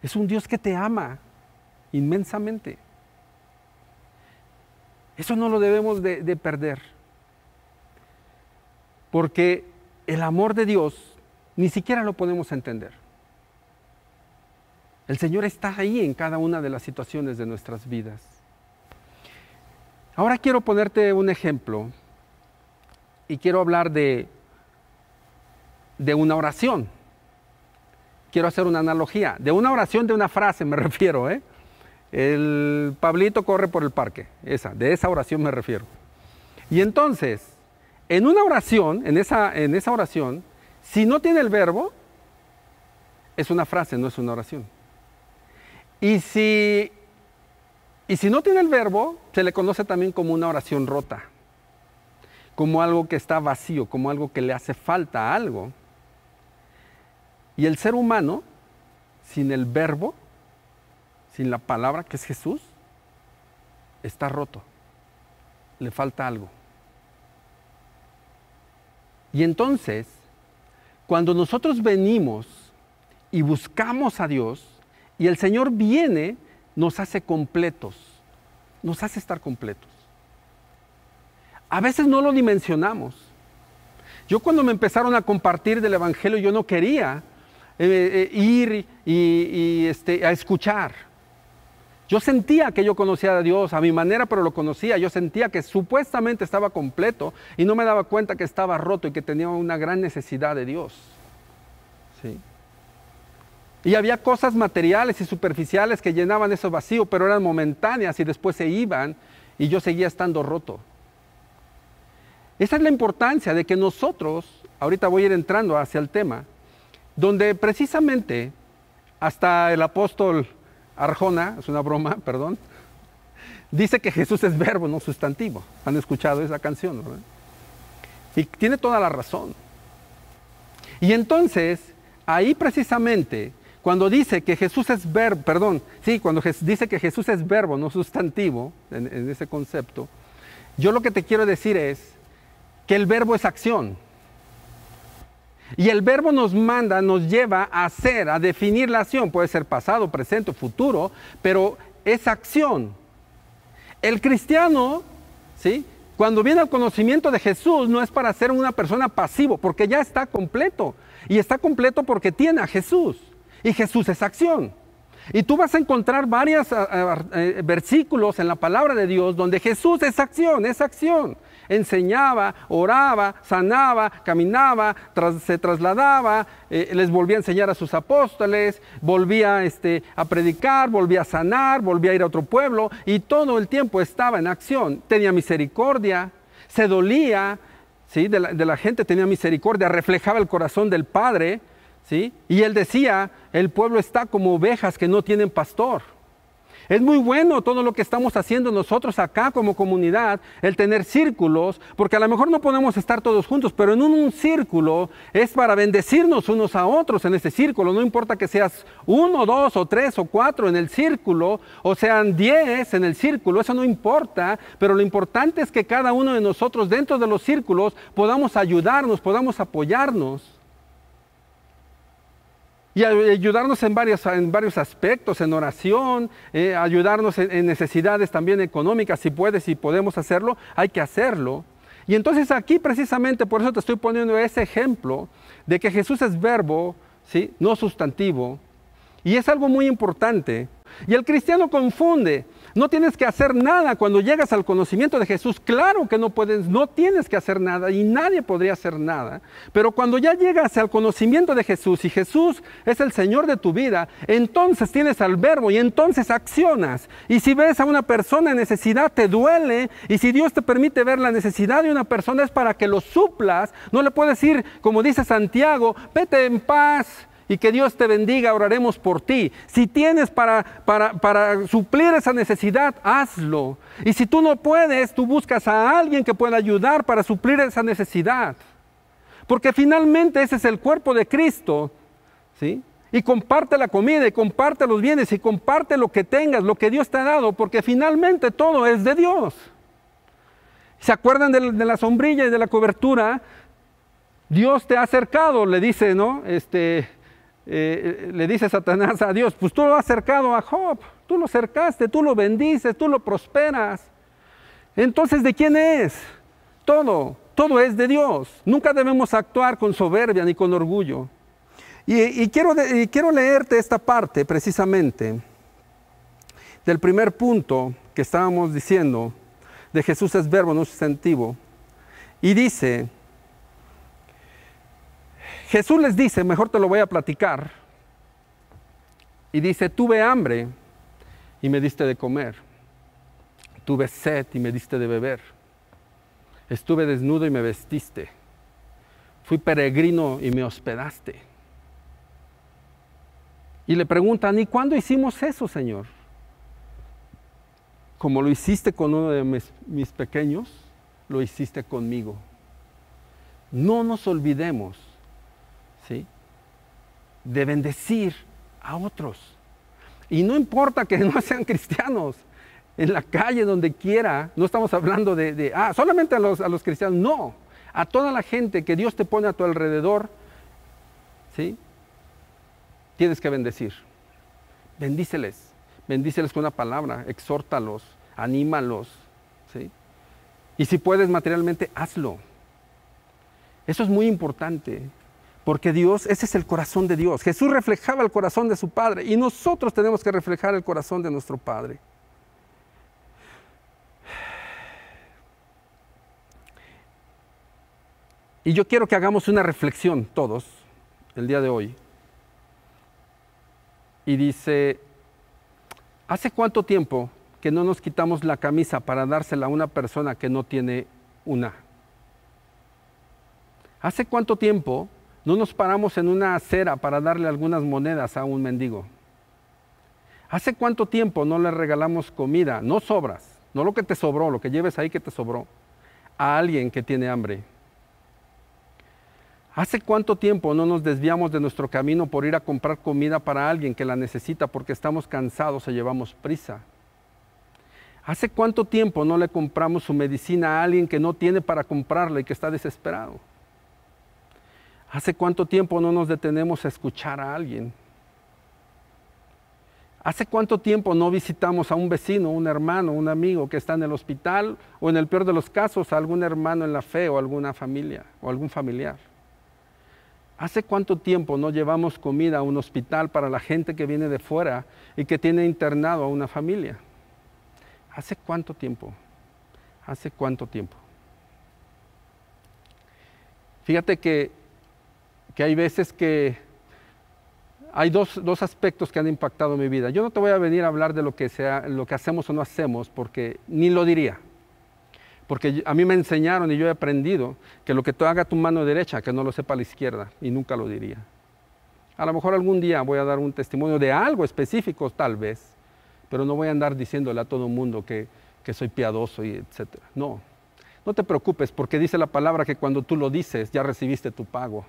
Es un Dios que te ama inmensamente. Eso no lo debemos de perder. Porque el amor de Dios ni siquiera lo podemos entender. El Señor está ahí en cada una de las situaciones de nuestras vidas. Ahora quiero ponerte un ejemplo y quiero hablar de una oración. Quiero hacer una analogía. De una oración, de una frase me refiero. El Pablito corre por el parque. De esa oración me refiero. Y entonces, en una oración, en esa oración, si no tiene el verbo, es una frase, no es una oración. Y si no tiene el verbo, se le conoce también como una oración rota, como algo que está vacío, como algo que le hace falta a algo. Y el ser humano, sin el verbo, sin la palabra que es Jesús, está roto, le falta algo. Y entonces, cuando nosotros venimos y buscamos a Dios, y el Señor viene, nos hace completos, nos hace estar completos. A veces no lo dimensionamos. Yo cuando me empezaron a compartir del Evangelio, yo no quería ir a escuchar. Yo sentía que yo conocía a Dios a mi manera, pero lo conocía. Yo sentía que supuestamente estaba completo y no me daba cuenta que estaba roto y que tenía una gran necesidad de Dios. ¿Sí? Y había cosas materiales y superficiales que llenaban ese vacío, pero eran momentáneas y después se iban y yo seguía estando roto. Esa es la importancia de que nosotros, ahorita voy a ir entrando hacia el tema, donde precisamente hasta el apóstol Arjona, es una broma, perdón, dice que Jesús es verbo, no sustantivo. ¿Han escuchado esa canción, verdad? Y tiene toda la razón. Y entonces, ahí precisamente, cuando dice que Jesús es verbo, cuando dice que Jesús es verbo, no sustantivo, en ese concepto, yo lo que te quiero decir es que el verbo es acción. Y el verbo nos manda, nos lleva a hacer, a definir la acción. Puede ser pasado, presente o futuro, pero es acción. El cristiano, ¿sí?, Cuando viene al conocimiento de Jesús, no es para ser una persona pasivo, porque ya está completo. Y está completo porque tiene a Jesús. Y Jesús es acción. Y tú vas a encontrar varios versículos en la palabra de Dios donde Jesús es acción, es acción. Enseñaba, oraba, sanaba, caminaba, se trasladaba, les volvía a enseñar a sus apóstoles, volvía a predicar, volvía a sanar, volvía a ir a otro pueblo y todo el tiempo estaba en acción. Tenía misericordia, se dolía, ¿sí? de la gente, tenía misericordia, reflejaba el corazón del Padre, ¿sí? Y él decía, el pueblo está como ovejas que no tienen pastor. Es muy bueno todo lo que estamos haciendo nosotros acá como comunidad, el tener círculos, porque a lo mejor no podemos estar todos juntos, pero en un círculo es para bendecirnos unos a otros en ese círculo. No importa que seas 1, 2 o 3 o 4 en el círculo, o sean 10 en el círculo, eso no importa, pero lo importante es que cada uno de nosotros dentro de los círculos podamos ayudarnos, podamos apoyarnos. Y ayudarnos en varios aspectos, en oración, ayudarnos en necesidades también económicas, si podemos hacerlo, hay que hacerlo. Y entonces aquí precisamente por eso te estoy poniendo ese ejemplo de que Jesús es verbo, ¿sí? No sustantivo, y es algo muy importante. Y el cristiano confunde, no tienes que hacer nada cuando llegas al conocimiento de Jesús. Claro que no tienes que hacer nada y nadie podría hacer nada. Pero cuando ya llegas al conocimiento de Jesús y Jesús es el Señor de tu vida, entonces tienes al verbo y entonces accionas. Y si ves a una persona en necesidad, te duele. Y si Dios te permite ver la necesidad de una persona es para que lo suplas. No le puedes decir, como dice Santiago, vete en paz y que Dios te bendiga, oraremos por ti. Si tienes para suplir esa necesidad, hazlo. Y si tú no puedes, tú buscas a alguien que pueda ayudar para suplir esa necesidad. Porque finalmente ese es el cuerpo de Cristo, ¿sí? Y comparte la comida, y comparte los bienes, y comparte lo que tengas, lo que Dios te ha dado, porque finalmente todo es de Dios. ¿Se acuerdan de la sombrilla y de la cobertura? Dios te ha acercado, le dice, ¿no? Le dice Satanás a Dios, pues tú lo has acercado a Job, tú lo cercaste, tú lo bendices, tú lo prosperas. Entonces, ¿de quién es? Todo es de Dios. Nunca debemos actuar con soberbia ni con orgullo. Y quiero leerte esta parte precisamente del primer punto que estábamos diciendo, de Jesús es verbo, no sustantivo. Y dice, Jesús les dice, mejor te lo voy a platicar, y dice, tuve hambre y me diste de comer, tuve sed y me diste de beber, estuve desnudo y me vestiste, fui peregrino y me hospedaste. Y le preguntan, ¿y cuándo hicimos eso, Señor? Como lo hiciste con uno de mis pequeños, lo hiciste conmigo. No nos olvidemos, ¿sí?, de bendecir a otros. Y no importa que no sean cristianos, en la calle, donde quiera, no estamos hablando solamente a los cristianos, no, a toda la gente que Dios te pone a tu alrededor, ¿sí?, tienes que bendecir. Bendíceles con una palabra, exhórtalos, anímalos, ¿sí? Y si puedes materialmente, hazlo. Eso es muy importante. Porque Dios, ese es el corazón de Dios. Jesús reflejaba el corazón de su Padre y nosotros tenemos que reflejar el corazón de nuestro Padre. Y yo quiero que hagamos una reflexión todos el día de hoy. Y dice, ¿hace cuánto tiempo que no nos quitamos la camisa para dársela a una persona que no tiene una? ¿Hace cuánto tiempo no nos paramos en una acera para darle algunas monedas a un mendigo? ¿Hace cuánto tiempo no le regalamos comida, no sobras, no lo que te sobró, lo que lleves ahí que te sobró, a alguien que tiene hambre? ¿Hace cuánto tiempo no nos desviamos de nuestro camino por ir a comprar comida para alguien que la necesita porque estamos cansados o llevamos prisa? ¿Hace cuánto tiempo no le compramos su medicina a alguien que no tiene para comprarla y que está desesperado? ¿Hace cuánto tiempo no nos detenemos a escuchar a alguien? ¿Hace cuánto tiempo no visitamos a un vecino, un hermano, un amigo que está en el hospital o en el peor de los casos a algún hermano en la fe o alguna familia o algún familiar? ¿Hace cuánto tiempo no llevamos comida a un hospital para la gente que viene de fuera y que tiene internado a una familia? ¿Hace cuánto tiempo? ¿Hace cuánto tiempo? Fíjate que hay veces que hay dos aspectos que han impactado mi vida. Yo no te voy a venir a hablar de lo que hacemos o no hacemos, porque ni lo diría. Porque a mí me enseñaron y yo he aprendido que lo que tú haga tu mano derecha, que no lo sepa la izquierda, y nunca lo diría. A lo mejor algún día voy a dar un testimonio de algo específico, tal vez, pero no voy a andar diciéndole a todo el mundo que soy piadoso y etcétera. No, no te preocupes, porque dice la palabra que cuando tú lo dices, ya recibiste tu pago.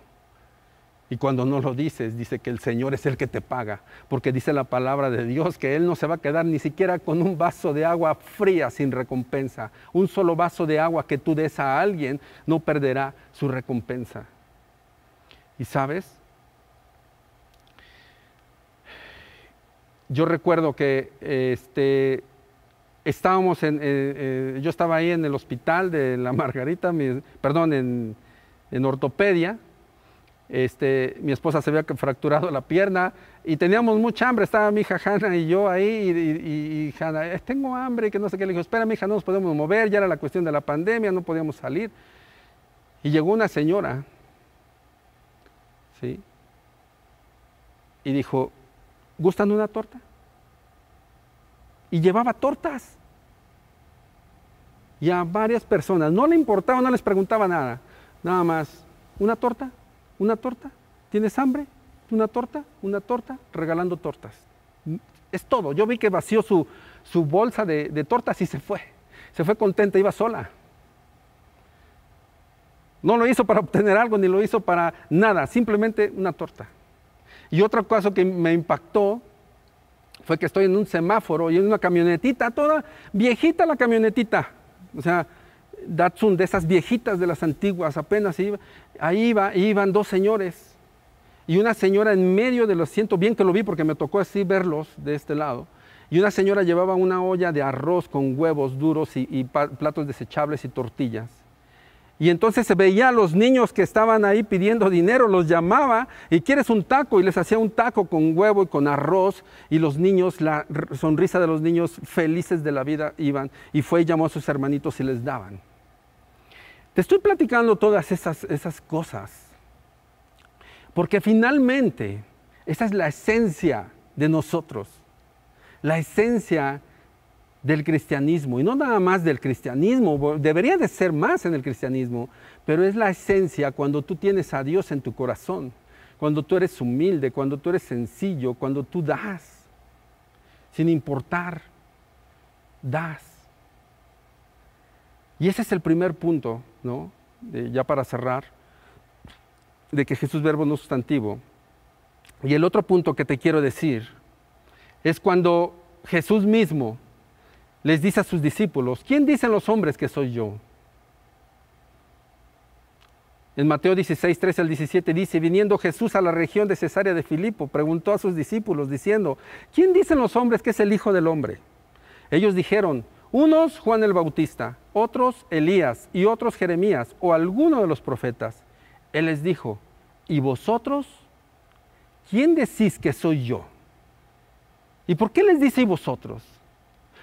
Y cuando no lo dices, dice que el Señor es el que te paga, porque dice la palabra de Dios que Él no se va a quedar ni siquiera con un vaso de agua fría sin recompensa. Un solo vaso de agua que tú des a alguien no perderá su recompensa. ¿Y sabes? Yo recuerdo que yo estaba ahí en el hospital de la Margarita, en ortopedia. Mi esposa se había fracturado la pierna y teníamos mucha hambre. Estaba mi hija Hanna y yo ahí y Hanna, tengo hambre, que no sé qué. Le dijo, espera, mi hija, no nos podemos mover, ya era la cuestión de la pandemia, no podíamos salir. Y llegó una señora, ¿sí? Y dijo, ¿gustan una torta? Y llevaba tortas. Y a varias personas, no le importaba, no les preguntaba nada. Nada más, ¿una torta? ¿Una torta? ¿Tienes hambre? ¿Una torta? ¿Una torta? Regalando tortas. Es todo. Yo vi que vació su bolsa de tortas y se fue. Se fue contenta, iba sola. No lo hizo para obtener algo, ni lo hizo para nada, simplemente una torta. Y otro caso que me impactó fue que estoy en un semáforo y en una camionetita, toda viejita la camionetita. O sea, Datsun, de esas viejitas de las antiguas, apenas iba. Ahí iban dos señores. Y una señora en medio de los, siento bien que lo vi porque me tocó así verlos de este lado. Y una señora llevaba una olla de arroz con huevos duros y platos desechables y tortillas. Y entonces se veía a los niños que estaban ahí pidiendo dinero, los llamaba y ¿quieres un taco? Y les hacía un taco con huevo y con arroz. Y los niños, la sonrisa de los niños felices de la vida iban. Y fue y llamó a sus hermanitos y les daban. Te estoy platicando todas esas cosas. Porque finalmente esa es la esencia de nosotros. La esencia del cristianismo, y no nada más del cristianismo, debería de ser más en el cristianismo, pero es la esencia cuando tú tienes a Dios en tu corazón, cuando tú eres humilde, cuando tú eres sencillo, cuando tú das, sin importar, das. Y ese es el primer punto, ¿no? Ya para cerrar, de que Jesús verbo no sustantivo. Y el otro punto que te quiero decir es cuando Jesús mismo les dice a sus discípulos, ¿quién dicen los hombres que soy yo? En Mateo 16, 13 al 17 dice, viniendo Jesús a la región de Cesarea de Filipo, preguntó a sus discípulos diciendo, ¿quién dicen los hombres que es el Hijo del Hombre? Ellos dijeron, unos Juan el Bautista, otros Elías y otros Jeremías o alguno de los profetas. Él les dijo, ¿y vosotros? ¿Quién decís que soy yo? ¿Y por qué les dice y vosotros?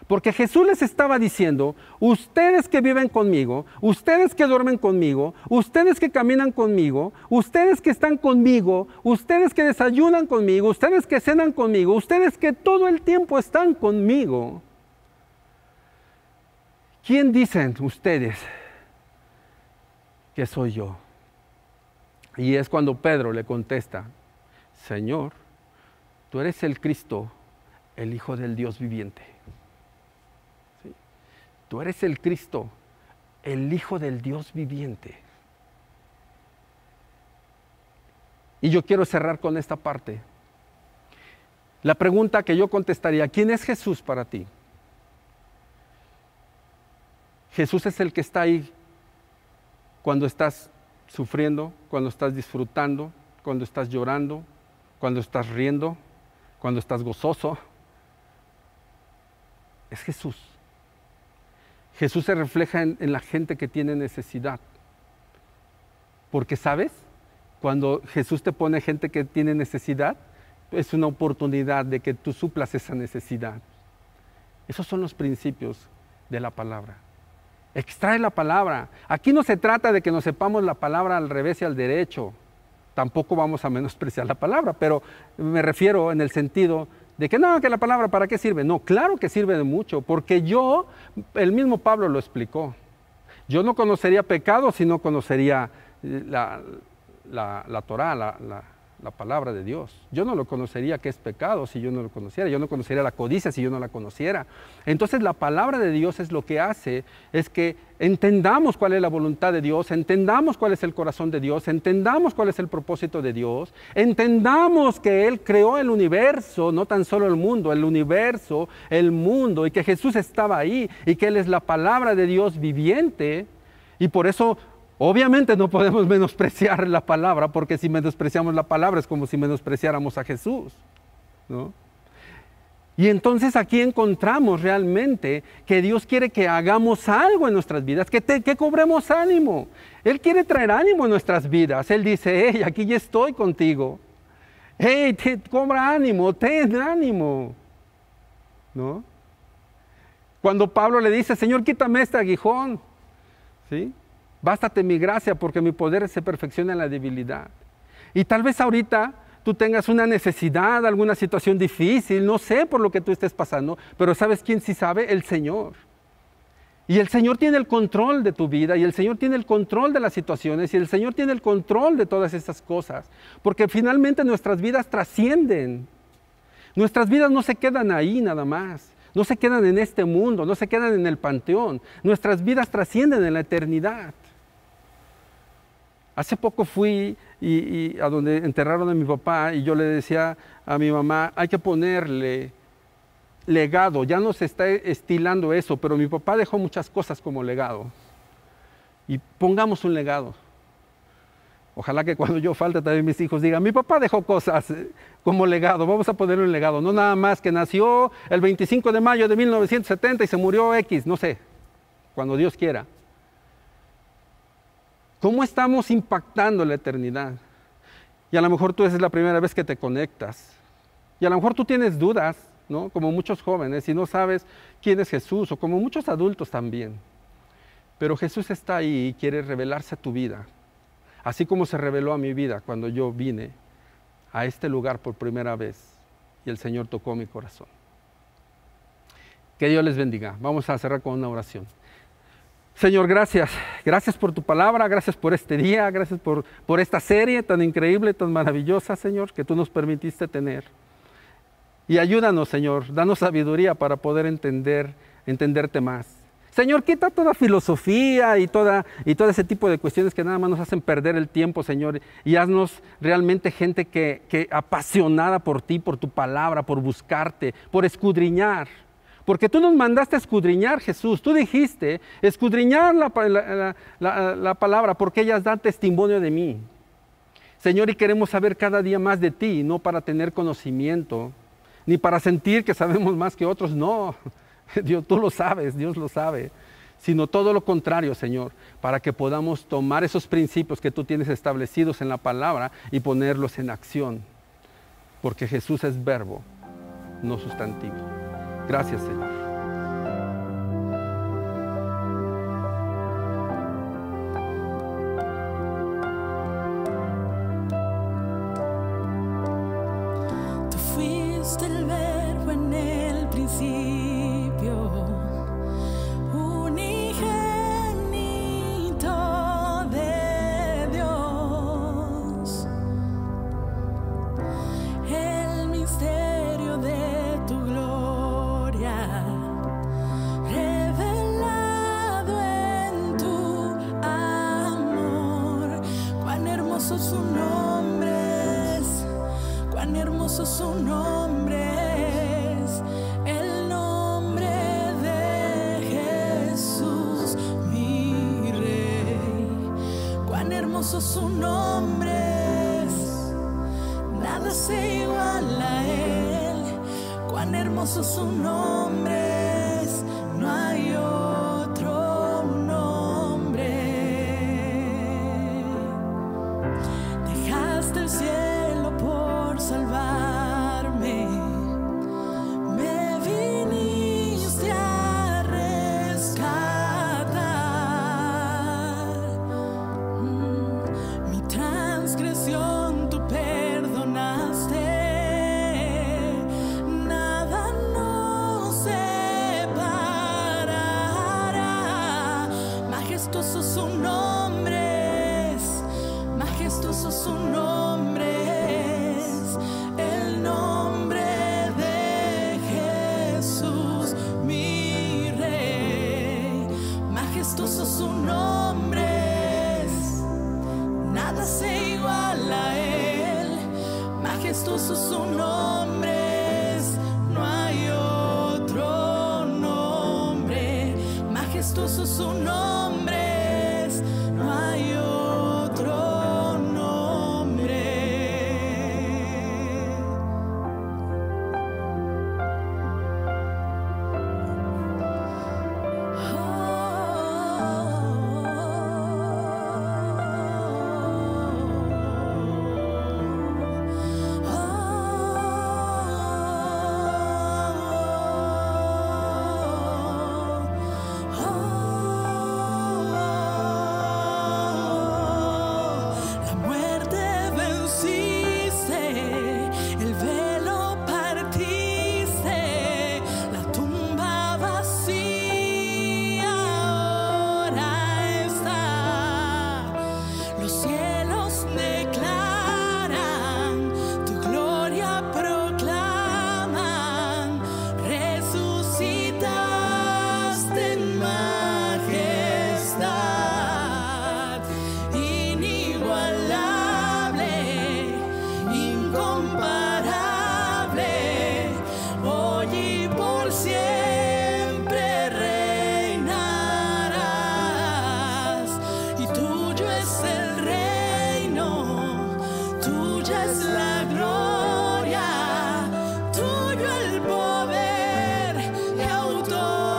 Porque Jesús les estaba diciendo, ustedes que viven conmigo, ustedes que duermen conmigo, ustedes que caminan conmigo, ustedes que están conmigo, ustedes que desayunan conmigo, ustedes que cenan conmigo, ustedes que todo el tiempo están conmigo. ¿Quién dicen ustedes que soy yo? Y es cuando Pedro le contesta, Señor, tú eres el Cristo, el Hijo del Dios viviente. ¿Sí? Tú eres el Cristo, el Hijo del Dios viviente. Y yo quiero cerrar con esta parte. La pregunta que yo contestaría, ¿quién es Jesús para ti? Jesús es el que está ahí cuando estás sufriendo, cuando estás disfrutando, cuando estás llorando, cuando estás riendo, cuando estás gozoso, es Jesús. Jesús se refleja en la gente que tiene necesidad. Porque, ¿sabes? Cuando Jesús te pone gente que tiene necesidad, es una oportunidad de que tú suplas esa necesidad. Esos son los principios de la palabra. Extrae la palabra. Aquí no se trata de que nos sepamos la palabra al revés y al derecho. Tampoco vamos a menospreciar la palabra, pero me refiero en el sentido de que no, que la palabra ¿para qué sirve? No, claro que sirve de mucho, porque el mismo Pablo lo explicó. Yo no conocería pecado si no conocería la Torá, la palabra de Dios. Yo no lo conocería que es pecado si yo no lo conociera. Yo no conocería la codicia si yo no la conociera. Entonces la palabra de Dios es lo que hace, es que entendamos cuál es la voluntad de Dios, entendamos cuál es el corazón de Dios, entendamos cuál es el propósito de Dios, entendamos que Él creó el universo, no tan solo el mundo, el universo, el mundo, y que Jesús estaba ahí, y que Él es la palabra de Dios viviente, y por eso obviamente no podemos menospreciar la palabra, porque si menospreciamos la palabra es como si menospreciáramos a Jesús, ¿no? Y entonces aquí encontramos realmente que Dios quiere que hagamos algo en nuestras vidas, que cobremos ánimo. Él quiere traer ánimo en nuestras vidas. Él dice, hey, aquí ya estoy contigo. Hey, cobra ánimo, ten ánimo, ¿no? Cuando Pablo le dice, Señor, quítame este aguijón, ¿sí? Bástate mi gracia porque mi poder se perfecciona en la debilidad. Y tal vez ahorita tú tengas una necesidad, alguna situación difícil, no sé por lo que tú estés pasando, pero ¿sabes quién sí sabe? El Señor. Y el Señor tiene el control de tu vida, y el Señor tiene el control de las situaciones, y el Señor tiene el control de todas esas cosas, porque finalmente nuestras vidas trascienden. Nuestras vidas no se quedan ahí nada más, no se quedan en este mundo, no se quedan en el panteón, nuestras vidas trascienden en la eternidad. Hace poco fui a donde enterraron a mi papá y yo le decía a mi mamá, hay que ponerle legado, ya no se está estilando eso, pero mi papá dejó muchas cosas como legado. Y pongamos un legado. Ojalá que cuando yo falte también mis hijos digan, mi papá dejó cosas como legado, vamos a ponerle un legado. No nada más que nació el 25 de mayo de 1970 y se murió X, no sé, cuando Dios quiera. ¿Cómo estamos impactando la eternidad? Y a lo mejor tú esa es la primera vez que te conectas. Y a lo mejor tú tienes dudas, ¿no? Como muchos jóvenes, y no sabes quién es Jesús, o como muchos adultos también. Pero Jesús está ahí y quiere revelarse a tu vida. Así como se reveló a mi vida cuando yo vine a este lugar por primera vez y el Señor tocó mi corazón. Que Dios les bendiga. Vamos a cerrar con una oración. Señor, gracias. Gracias por tu palabra, gracias por este día, gracias por esta serie tan increíble, tan maravillosa, Señor, que tú nos permitiste tener. Y ayúdanos, Señor, danos sabiduría para poder entenderte más. Señor, quita toda filosofía y todo ese tipo de cuestiones que nada más nos hacen perder el tiempo, Señor, y haznos realmente gente que apasionada por ti, por tu palabra, por buscarte, por escudriñar. Porque tú nos mandaste a escudriñar, Jesús. Tú dijiste, escudriñar la palabra, porque ellas dan testimonio de mí. Señor, y queremos saber cada día más de ti, no para tener conocimiento, ni para sentir que sabemos más que otros, no. Dios, tú lo sabes, Dios lo sabe, sino todo lo contrario, Señor, para que podamos tomar esos principios que tú tienes establecidos en la palabra y ponerlos en acción, porque Jesús es verbo, no sustantivo. Gracias, Señor. Tú fuiste el verbo en el principio, unigénito de Dios, el misterio de tu gloria, revelado en tu amor. Cuán hermoso su nombre es, cuán hermoso su nombre es, el nombre de Jesús, mi Rey. Cuán hermoso su nombre es, nada se iguala a él. Cuán hermoso su nombre es, hermoso su nombre es, majestuoso su nombre es, el nombre de Jesús, mi Rey. Majestuoso su nombre es, nada se iguala a él. Majestuoso su nombre es, no hay otro nombre. Majestuoso su nombre es, no hay otro nombre. La muerte venciste, el velo partiste, la tumba vacía ahora está. Los cielos declaran, tu gloria proclaman, resucitaste en majestad, inigualable, incomparable, hoy y por siempre reinarás, y tuyo es el reino, tuya es la gloria, tuyo el poder y autoridad.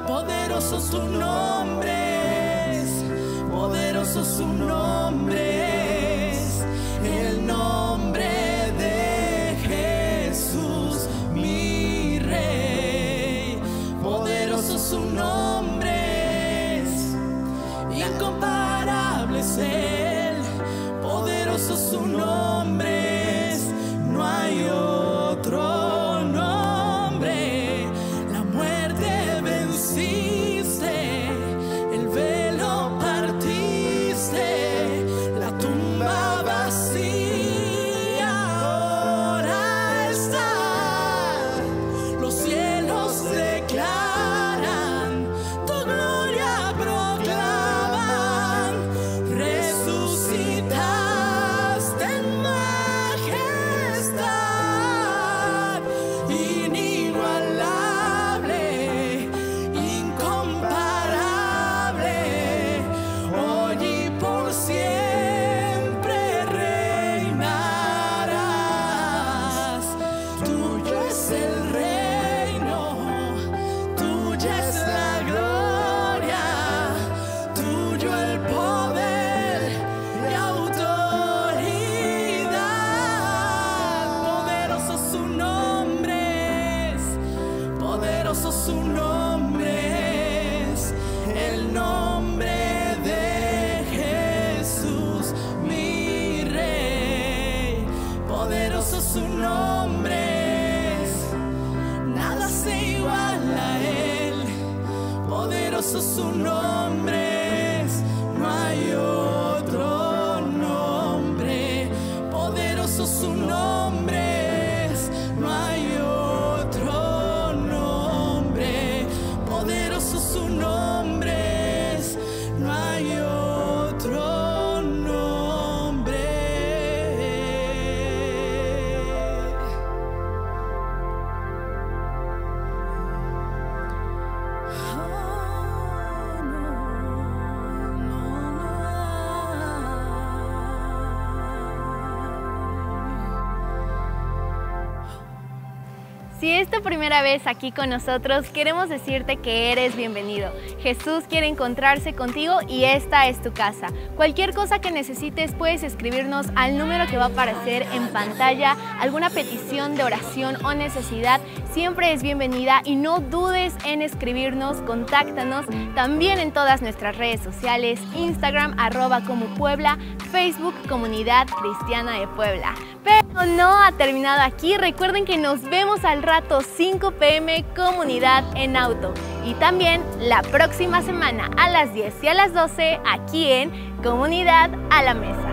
Poderoso su nombre es, poderoso su nombre es, el nombre de Jesús, mi Rey. Poderoso su nombre es, incomparable es él. Poderoso su nombre es, no hay otro nombre. La muerte venciste, el velo partiste, la tumba vacía ahora está. Los cielos declaran, tu gloria proclaman, resucitaste en majestad, inigualable, incomparable, hoy y por siempre reinarás. Tuyo es el reino, tuya es la gloria, tuyo el poder y autoridad. Poderoso su nombre es, poderoso su nombre es, el nombre de Jesús, mi Rey. Poderoso su nombre es, nada se iguala a él. Poderoso su nombre es, no hay otro nombre. Poderoso su nombre es, no hay otro nombre. Poderoso su nombre es, no hay otro nombre. Si es tu primera vez aquí con nosotros, queremos decirte que eres bienvenido. Jesús quiere encontrarse contigo y esta es tu casa. Cualquier cosa que necesites puedes escribirnos al número que va a aparecer en pantalla, alguna petición de oración o necesidad. siempre es bienvenida y no dudes en escribirnos, contáctanos también en todas nuestras redes sociales, Instagram @comupuebla, Facebook Comunidad Cristiana de Puebla. Pero no ha terminado aquí, recuerden que nos vemos al rato 5 p.m. Comunidad en Auto y también la próxima semana a las 10 y a las 12 aquí en Comunidad a la Mesa.